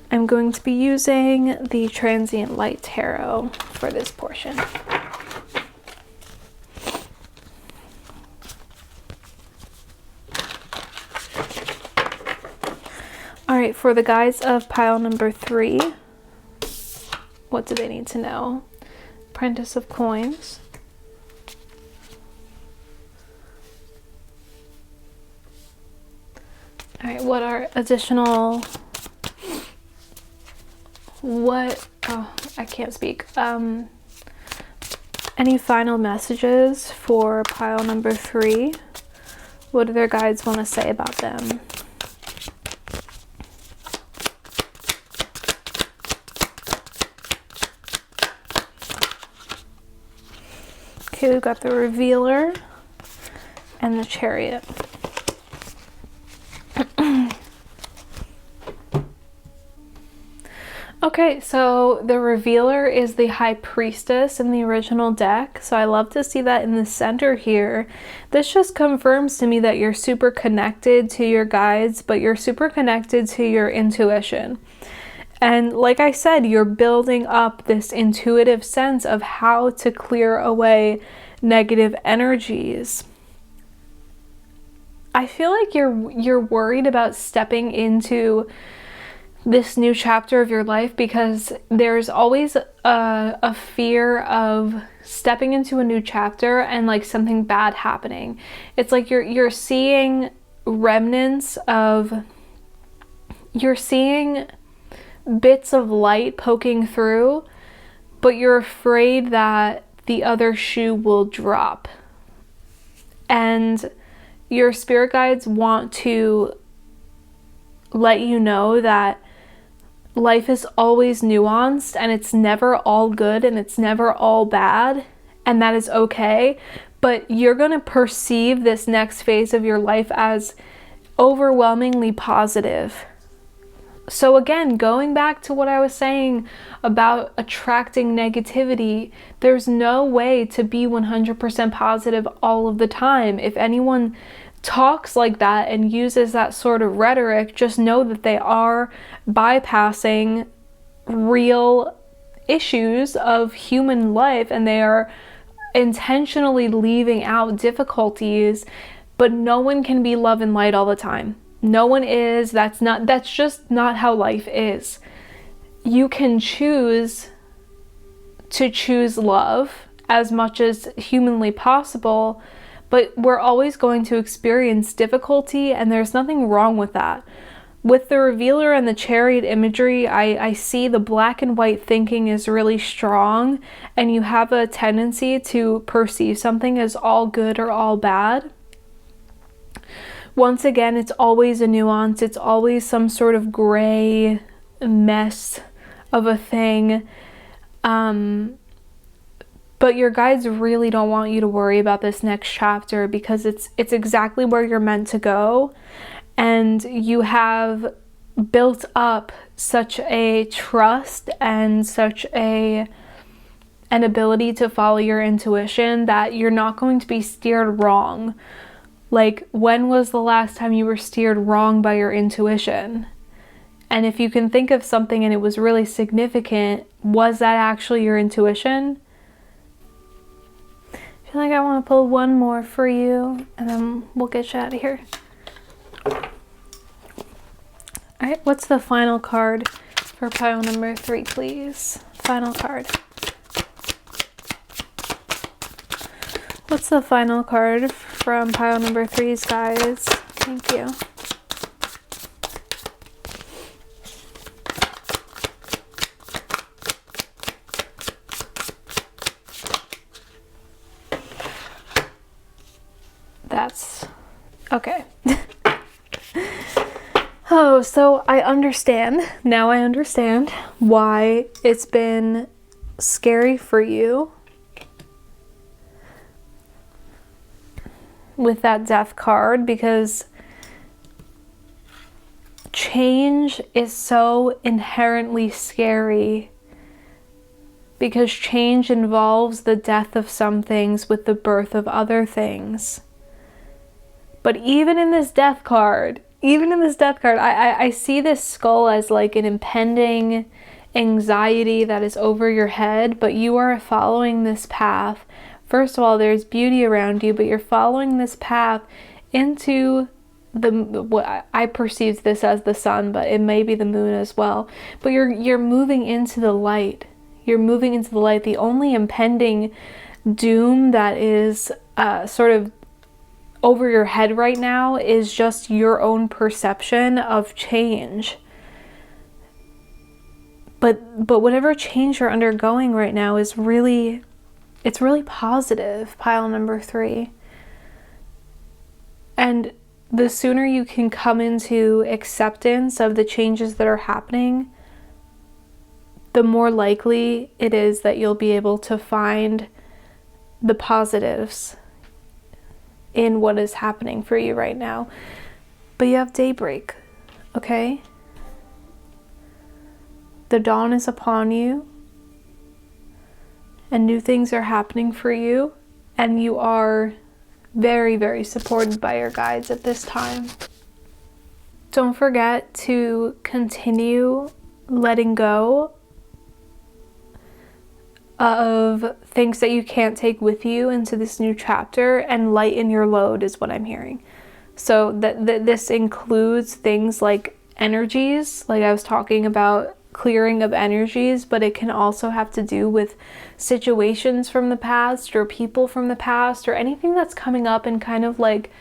I'm going to be using the Transient Light Tarot for this portion. All right, for the guides of pile number 3, what do they need to know? Apprentice of Coins. All right, what are additional, I can't speak. Any final messages for pile number 3? What do their guides want to say about them? Okay, we've got the Revealer and the Chariot. Okay, so the Revealer is the High Priestess in the original deck, so I love to see that in the center here. This just confirms to me that you're super connected to your guides, but you're super connected to your intuition. And like I said, you're building up this intuitive sense of how to clear away negative energies. I feel like you're worried about stepping into this new chapter of your life because there's always a fear of stepping into a new chapter and like something bad happening. It's like you're seeing remnants of, you're seeing bits of light poking through, but you're afraid that the other shoe will drop. And your spirit guides want to let you know that life is always nuanced and it's never all good and it's never all bad. and that is okay. But you're going to perceive this next phase of your life as overwhelmingly positive. So again, going back to what I was saying about attracting negativity, there's no way to be 100% positive all of the time. If anyone talks like that and uses that sort of rhetoric, just know that they are bypassing real issues of human life, and they are intentionally leaving out difficulties. But no one can be love and light all the time. No one is. That's just not how life is. You can choose to choose love as much as humanly possible, but we're always going to experience difficulty, and there's nothing wrong with that. With the revealer and the chariot imagery, I see the black and white thinking is really strong, and you have a tendency to perceive something as all good or all bad. Once again, it's always a nuance. It's always some sort of gray mess of a thing. But your guides really don't want you to worry about this next chapter, because it's exactly where you're meant to go. And you have built up such a trust and such an ability to follow your intuition that you're not going to be steered wrong. Like, when was the last time you were steered wrong by your intuition? And if you can think of something and it was really significant, was that actually your intuition? I feel like I want to pull one more for you, and then we'll get you out of here. Alright, what's the final card for pile number 3, please? Final card. What's the final card from pile number 3's, guys? Thank you. That's okay. Oh, so I understand. Now I understand why it's been scary for you with that death card, because change is so inherently scary, because change involves the death of some things with the birth of other things. But even in this death card, I see this skull as like an impending anxiety that is over your head, but you are following this path. First of all, there's beauty around you, but you're following this path into what I perceive this as the sun, but it may be the moon as well. But you're moving into the light. You're moving into the light. The only impending doom that is sort of over your head right now is just your own perception of change. But whatever change you're undergoing right now is really, it's really positive, pile number 3. And the sooner you can come into acceptance of the changes that are happening, the more likely it is that you'll be able to find the positives in what is happening for you right now. But you have daybreak, okay? The dawn is upon you, and new things are happening for you, and you are very, very supported by your guides at this time. Don't forget to continue letting go of things that you can't take with you into this new chapter, and lighten your load is what I'm hearing. So this includes things like energies, like I was talking about clearing of energies, but it can also have to do with situations from the past or people from the past or anything that's coming up and kind of like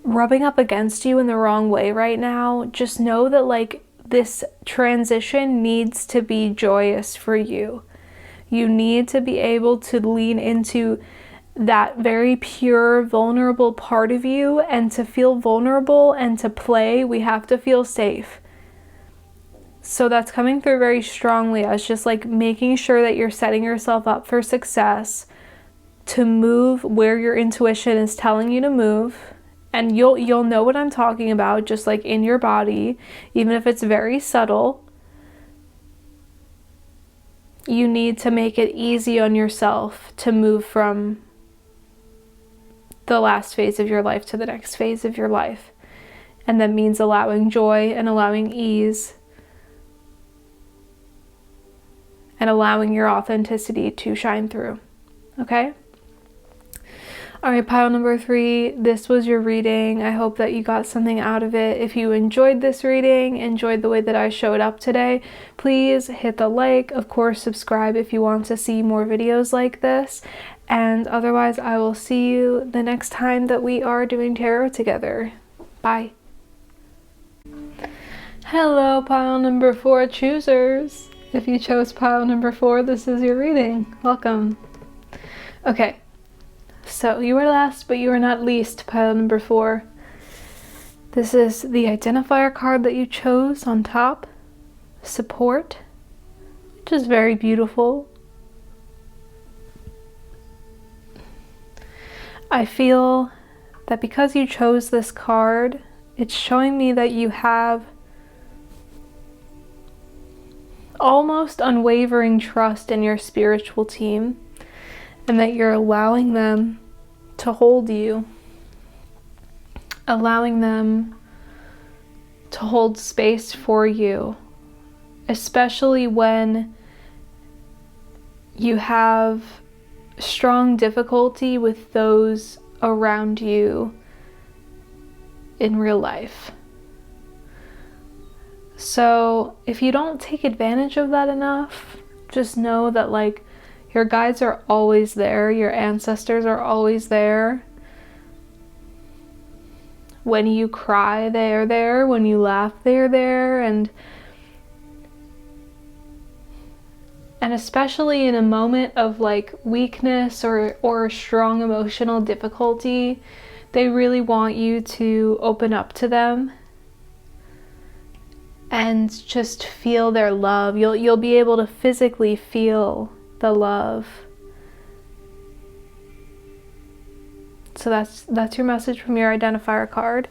rubbing up against you in the wrong way right now. Just know that like this transition needs to be joyous for you. You need to be able to lean into that very pure, vulnerable part of you, and to feel vulnerable and to play, we have to feel safe. So that's coming through very strongly as just like making sure that you're setting yourself up for success, to move where your intuition is telling you to move. And you'll know what I'm talking about, just like in your body, even if it's very subtle. You need to make it easy on yourself to move from the last phase of your life to the next phase of your life. And that means allowing joy and allowing ease and allowing your authenticity to shine through. Okay? All right, pile number 3, this was your reading. I hope that you got something out of it. If you enjoyed this reading, enjoyed the way that I showed up today, please hit the like. Of course, subscribe if you want to see more videos like this. And otherwise, I will see you the next time that we are doing tarot together. Bye. Hello, pile number 4 choosers. If you chose pile number 4, this is your reading. Welcome. Okay. So you were last, but you were not least, pile number 4. This is the identifier card that you chose on top. Support, which is very beautiful. I feel that because you chose this card, it's showing me that you have almost unwavering trust in your spiritual team, and that you're allowing them to hold you, allowing them to hold space for you, especially when you have strong difficulty with those around you in real life. So if you don't take advantage of that enough, just know that like your guides are always there, your ancestors are always there. When you cry, they are there. When you laugh, they are there. And especially in a moment of like weakness or strong emotional difficulty, they really want you to open up to them and just feel their love. You'll be able to physically feel the love. So that's your message from your identifier card.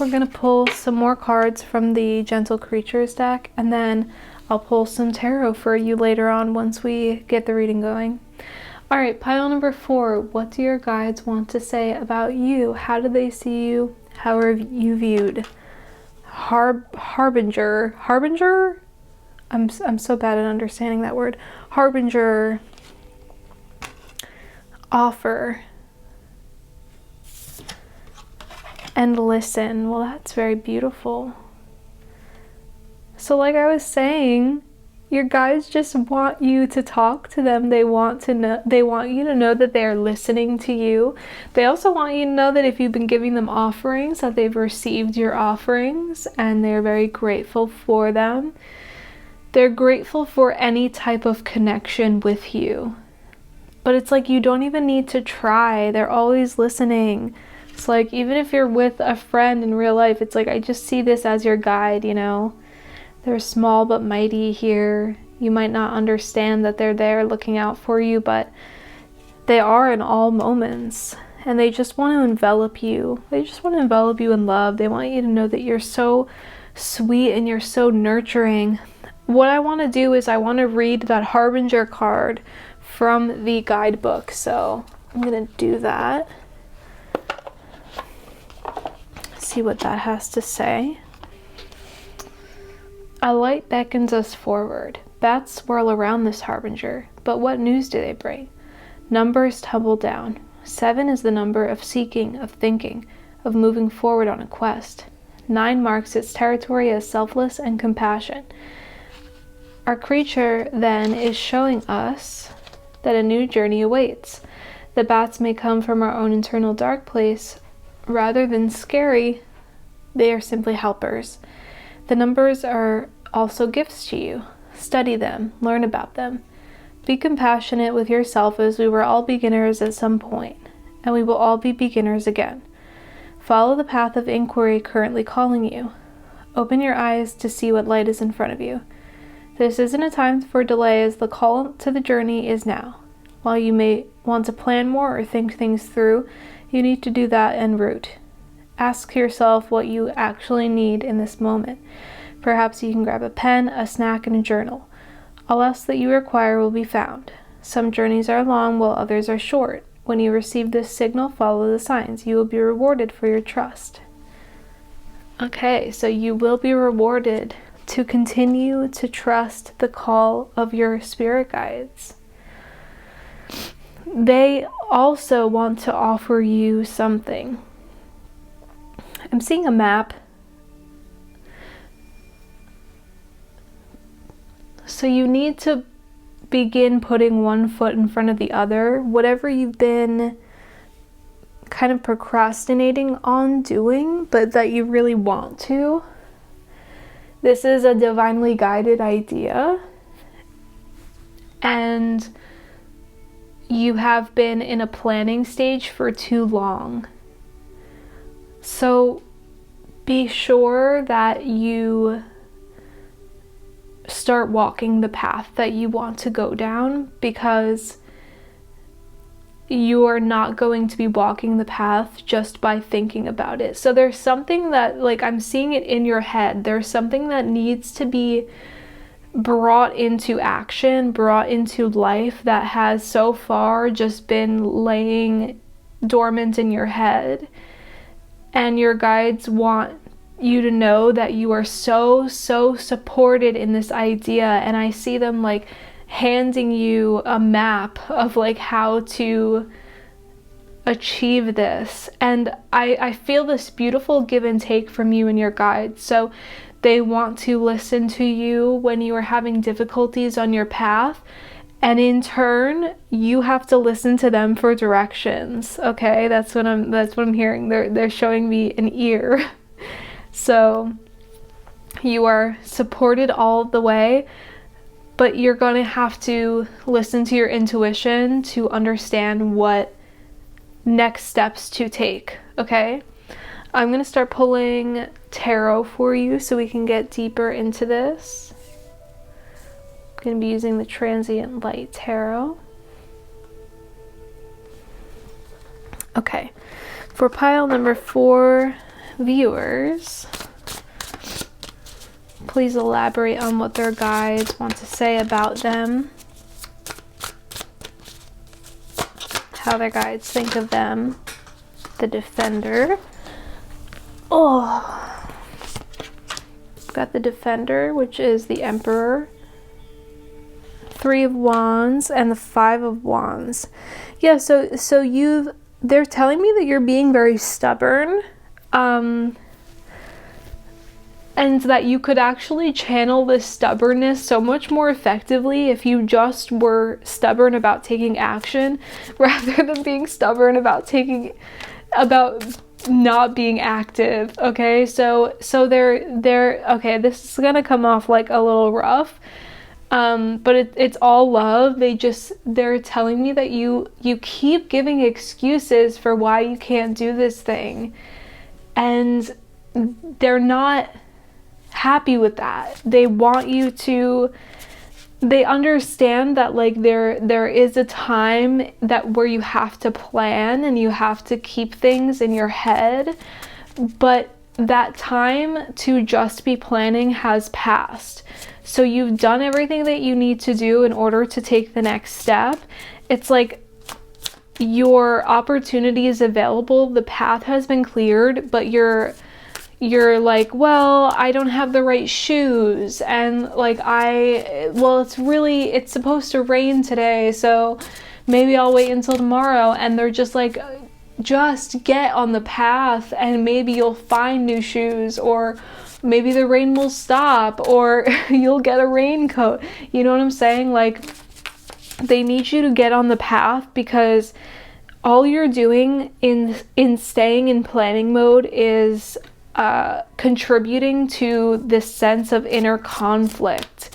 We're going to pull some more cards from the Gentle Creatures deck, and then I'll pull some tarot for you later on once we get the reading going. All right, pile number 4. What do your guides want to say about you? How do they see you? How are you viewed? Harbinger. I'm so bad at understanding that word. Harbinger. Offer. And listen. Well, that's very beautiful. So like I was saying, your guides just want you to talk to them. They want you to know that they are listening to you. They also want you to know that if you've been giving them offerings, that they've received your offerings and they're very grateful for them. They're grateful for any type of connection with you. But it's like you don't even need to try. They're always listening. It's like even if you're with a friend in real life, it's like I just see this as your guide, you know. They're small but mighty here. You might not understand that they're there looking out for you, but they are in all moments. And they just want to envelop you. They just want to envelop you in love. They want you to know that you're so sweet and you're so nurturing. What I want to do is I want to read that Harbinger card from the guidebook. So I'm going to do that. See what that has to say. A light beckons us forward. Bats swirl around this harbinger, but what news do they bring? Numbers tumble down. 7 is the number of seeking, of thinking, of moving forward on a quest. 9 marks its territory as selfless and compassion. Our creature, then, is showing us that a new journey awaits. The bats may come from our own internal dark place. Rather than scary, they are simply helpers. The numbers are also gifts to you. Study them, learn about them. Be compassionate with yourself, as we were all beginners at some point, and we will all be beginners again. Follow the path of inquiry currently calling you. Open your eyes to see what light is in front of you. This isn't a time for delay, as the call to the journey is now. While you may want to plan more or think things through, you need to do that en route. Ask yourself what you actually need in this moment. Perhaps you can grab a pen, a snack, and a journal. All else that you require will be found. Some journeys are long while others are short. When you receive this signal, follow the signs. You will be rewarded for your trust. Okay, so you will be rewarded to continue to trust the call of your spirit guides. They also want to offer you something. I'm seeing a map. So you need to begin putting one foot in front of the other. Whatever you've been kind of procrastinating on doing, but that you really want to. This is a divinely guided idea. And you have been in a planning stage for too long. So be sure that you start walking the path that you want to go down, because you are not going to be walking the path just by thinking about it. So there's something that, like, I'm seeing it in your head. There's something that needs to be brought into action, brought into life, that has so far just been laying dormant in your head. And your guides want you to know that you are so supported in this idea. And I see them like handing you a map of like how to achieve this. And I feel this beautiful give and take from you and your guides. So they want to listen to you when you are having difficulties on your path, and in turn you have to listen to them for directions. Okay, that's what I'm hearing. They're showing me an ear. So you are supported all the way, but you're going to have to listen to your intuition to understand what next steps to take, okay? I'm going to start pulling tarot for you so we can get deeper into this. I'm going to be using the Transient Light Tarot. Okay, for pile number 4, viewers, please elaborate on what their guides want to say about them, how their guides think of them. The Defender. Oh, got the Defender, which is the Emperor, 3 of Wands, and the 5 of Wands. Yeah, so they're telling me that you're being very stubborn, and that you could actually channel this stubbornness so much more effectively if you just were stubborn about taking action rather than being stubborn about not being active. Okay, so they're okay, this is gonna come off like a little rough, but it's all love. They're telling me that you keep giving excuses for why you can't do this thing, and they're not happy with that. They want you to, they understand that like there is a time where you have to plan and you have to keep things in your head, but that time to just be planning has passed. So you've done everything that you need to do in order to take the next step. It's like your opportunity is available, the path has been cleared, but you're like, well, I don't have the right shoes, and like it's supposed to rain today, so maybe I'll wait until tomorrow. And they're just like, just get on the path and maybe you'll find new shoes, or maybe the rain will stop, or you'll get a raincoat. You know what I'm saying? Like, they need you to get on the path, because all you're doing in staying in planning mode is contributing to this sense of inner conflict.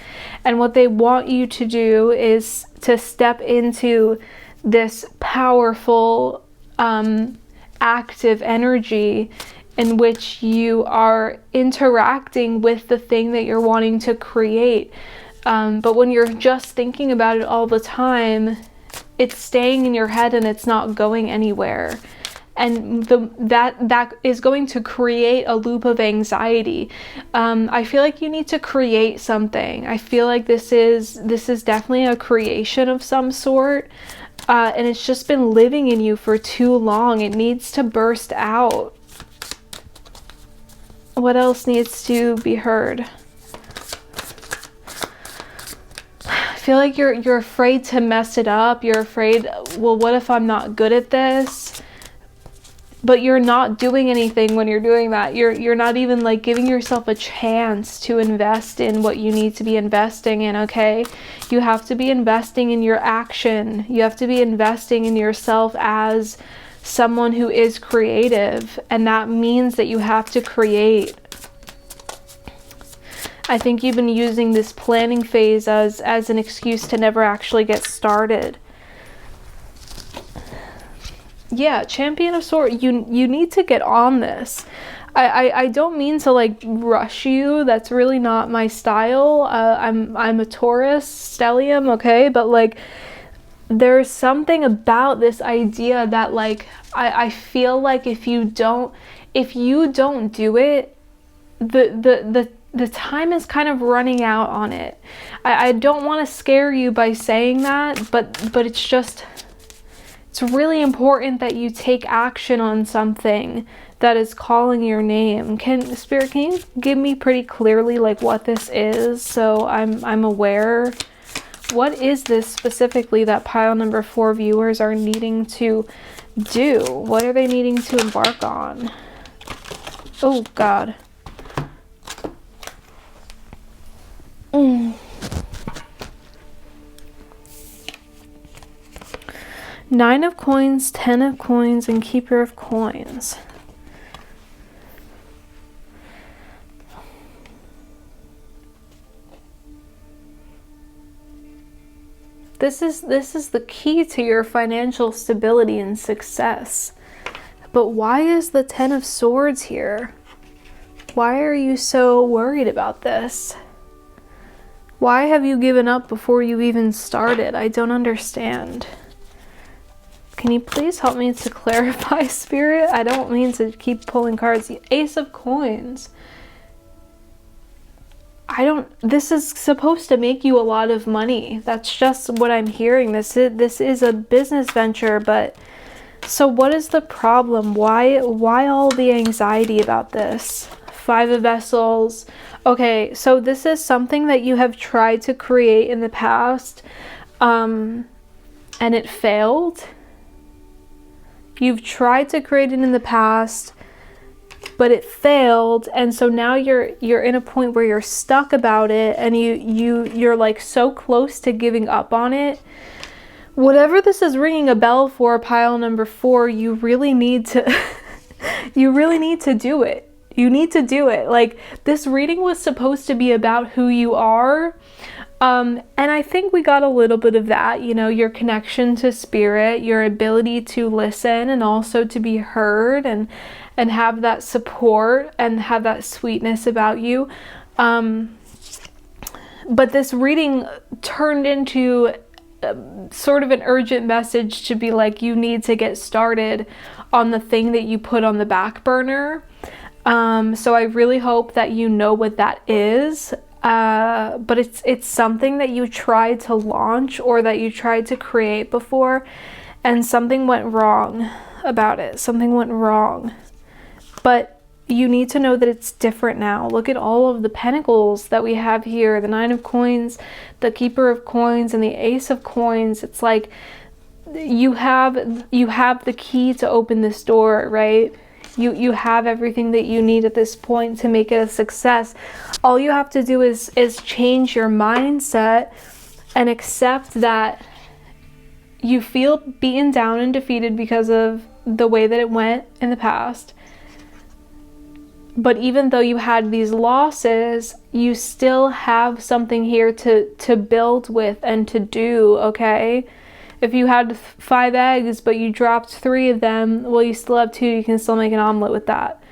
And what they want you to do is to step into this powerful active energy in which you are interacting with the thing that you're wanting to create. But when you're just thinking about it all the time, it's staying in your head and it's not going anywhere. And that is going to create a loop of anxiety. I feel like you need to create something. I feel like this is definitely a creation of some sort. And it's just been living in you for too long. It needs to burst out. What else needs to be heard? I feel like you're afraid to mess it up. You're afraid, well, what if I'm not good at this? But you're not doing anything when you're doing that. You're not even like giving yourself a chance to invest in what you need to be investing in, okay? You have to be investing in your action. You have to be investing in yourself as someone who is creative, and that means that you have to create. I think you've been using this planning phase as an excuse to never actually get started. Yeah, Champion of Swords, you need to get on this. I don't mean to like rush you. That's really not my style. I'm a Taurus stellium, okay? But like there's something about this idea that like I feel like if you don't do it, the time is kind of running out on it. I don't want to scare you by saying that, but it's really important that you take action on something that is calling your name. Spirit, can you give me pretty clearly like what this is so I'm aware? What is this specifically that pile number 4 viewers are needing to do? What are they needing to embark on? Oh God. Nine of Coins, 10 of Coins, and Keeper of Coins. This is the key to your financial stability and success. But why is the 10 of Swords here? Why are you so worried about this? Why have you given up before you even started? I don't understand. Can you please help me to clarify, Spirit? I don't mean to keep pulling cards. The Ace of Coins. This is supposed to make you a lot of money. That's just what I'm hearing. This is a business venture, but so what is the problem? Why all the anxiety about this? 5 of Vessels. Okay, so this is something that you have tried to create in the past, and it failed. You've tried to create it in the past, but it failed, and so now you're in a point where you're stuck about it, and you're like so close to giving up on it. Whatever this is ringing a bell for, pile number 4, you really need to you really need to do it. You need to do it. Like, this reading was supposed to be about who you are. And I think we got a little bit of that, you know, your connection to spirit, your ability to listen and also to be heard and have that support and have that sweetness about you. But this reading turned into sort of an urgent message to be like, you need to get started on the thing that you put on the back burner. So I really hope that you know what that is. But it's something that you tried to launch or that you tried to create before, and something went wrong about it. Something went wrong. But you need to know that it's different now. Look at all of the pentacles that we have here. The 9 of Coins, the Keeper of Coins, and the Ace of Coins. It's like you have the key to open this door, right? You have everything that you need at this point to make it a success. All you have to do is change your mindset and accept that you feel beaten down and defeated because of the way that it went in the past. But even though you had these losses, you still have something here to build with and to do, okay? If you had 5 eggs, but you dropped 3 of them, well, you still have 2. You can still make an omelet with that.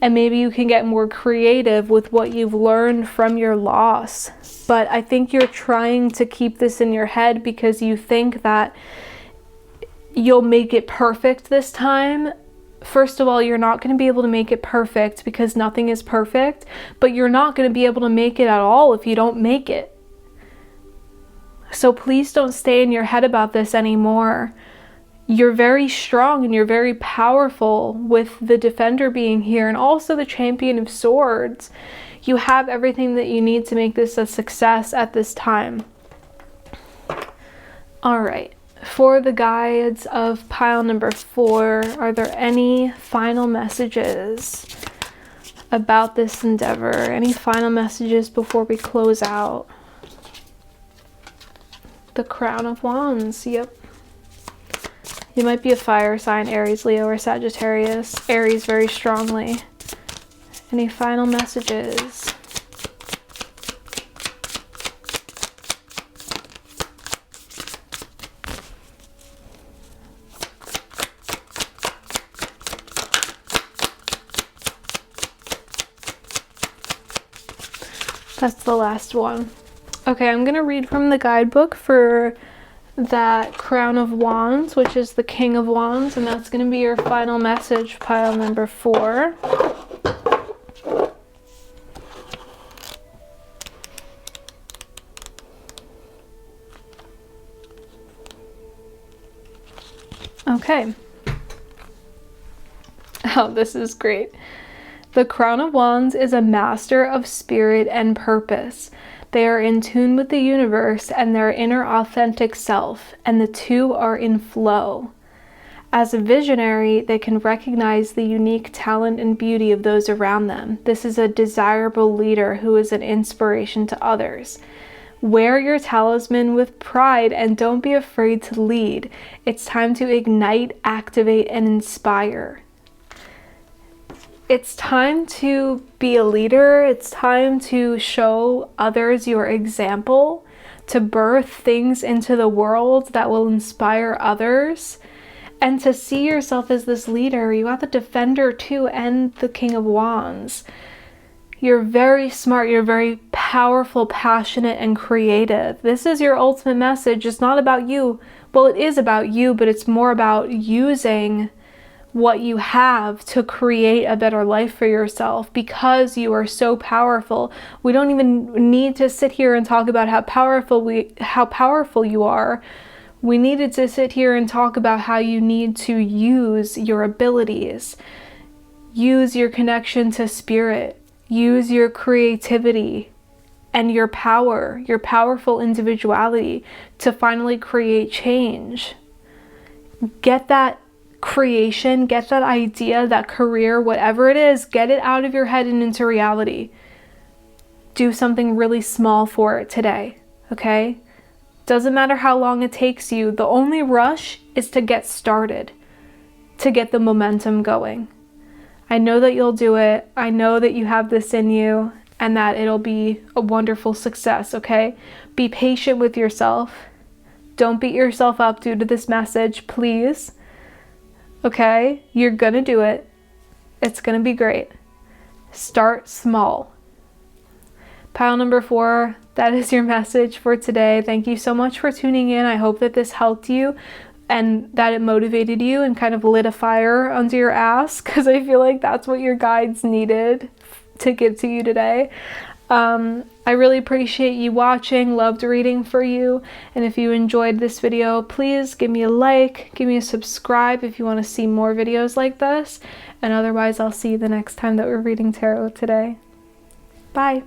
And maybe you can get more creative with what you've learned from your loss. But I think you're trying to keep this in your head because you think that you'll make it perfect this time. First of all, you're not going to be able to make it perfect because nothing is perfect, but you're not going to be able to make it at all if you don't make it. So please don't stay in your head about this anymore. You're very strong and you're very powerful with the Defender being here and also the Champion of Swords. You have everything that you need to make this a success at this time. All right. For the guides of pile number 4, are there any final messages about this endeavor? Any final messages before we close out? The Crown of Wands, yep. You might be a fire sign, Aries, Leo, or Sagittarius. Aries very strongly. Any final messages? That's the last one. Okay, I'm gonna read from the guidebook for that Crown of Wands, which is the King of Wands, and that's gonna be your final message, pile number 4. Okay. Oh, this is great. The Crown of Wands is a master of spirit and purpose. They are in tune with the universe and their inner authentic self, and the two are in flow. As a visionary, they can recognize the unique talent and beauty of those around them. This is a desirable leader who is an inspiration to others. Wear your talisman with pride and don't be afraid to lead. It's time to ignite, activate, and inspire. It's time to be a leader. It's time to show others your example, to birth things into the world that will inspire others, and to see yourself as this leader. You got the Defender too and the King of Wands. You're very smart. You're very powerful, passionate, and creative. This is your ultimate message. It's not about you. Well, it is about you, but it's more about using what you have to create a better life for yourself because you are so powerful. We don't even need to sit here and talk about how powerful you are. We needed to sit here and talk about how you need to use your abilities, use your connection to spirit, use your creativity and your power, your powerful individuality to finally create change. Get that creation, get that idea, that career, whatever it is, get it out of your head and into reality. Do something really small for it today, okay? Doesn't matter how long it takes you. The only rush is to get started, to get the momentum going. I know that you'll do it. I know that you have this in you and that it'll be a wonderful success, okay? Be patient with yourself. Don't beat yourself up due to this message, please. Okay? You're gonna do it. It's gonna be great. Start small. Pile number 4, that is your message for today. Thank you so much for tuning in. I hope that this helped you and that it motivated you and kind of lit a fire under your ass, because I feel like that's what your guides needed to give to you today. I really appreciate you watching, loved reading for you, and if you enjoyed this video, please give me a like, give me a subscribe if you want to see more videos like this, and otherwise I'll see you the next time that we're reading tarot today. Bye!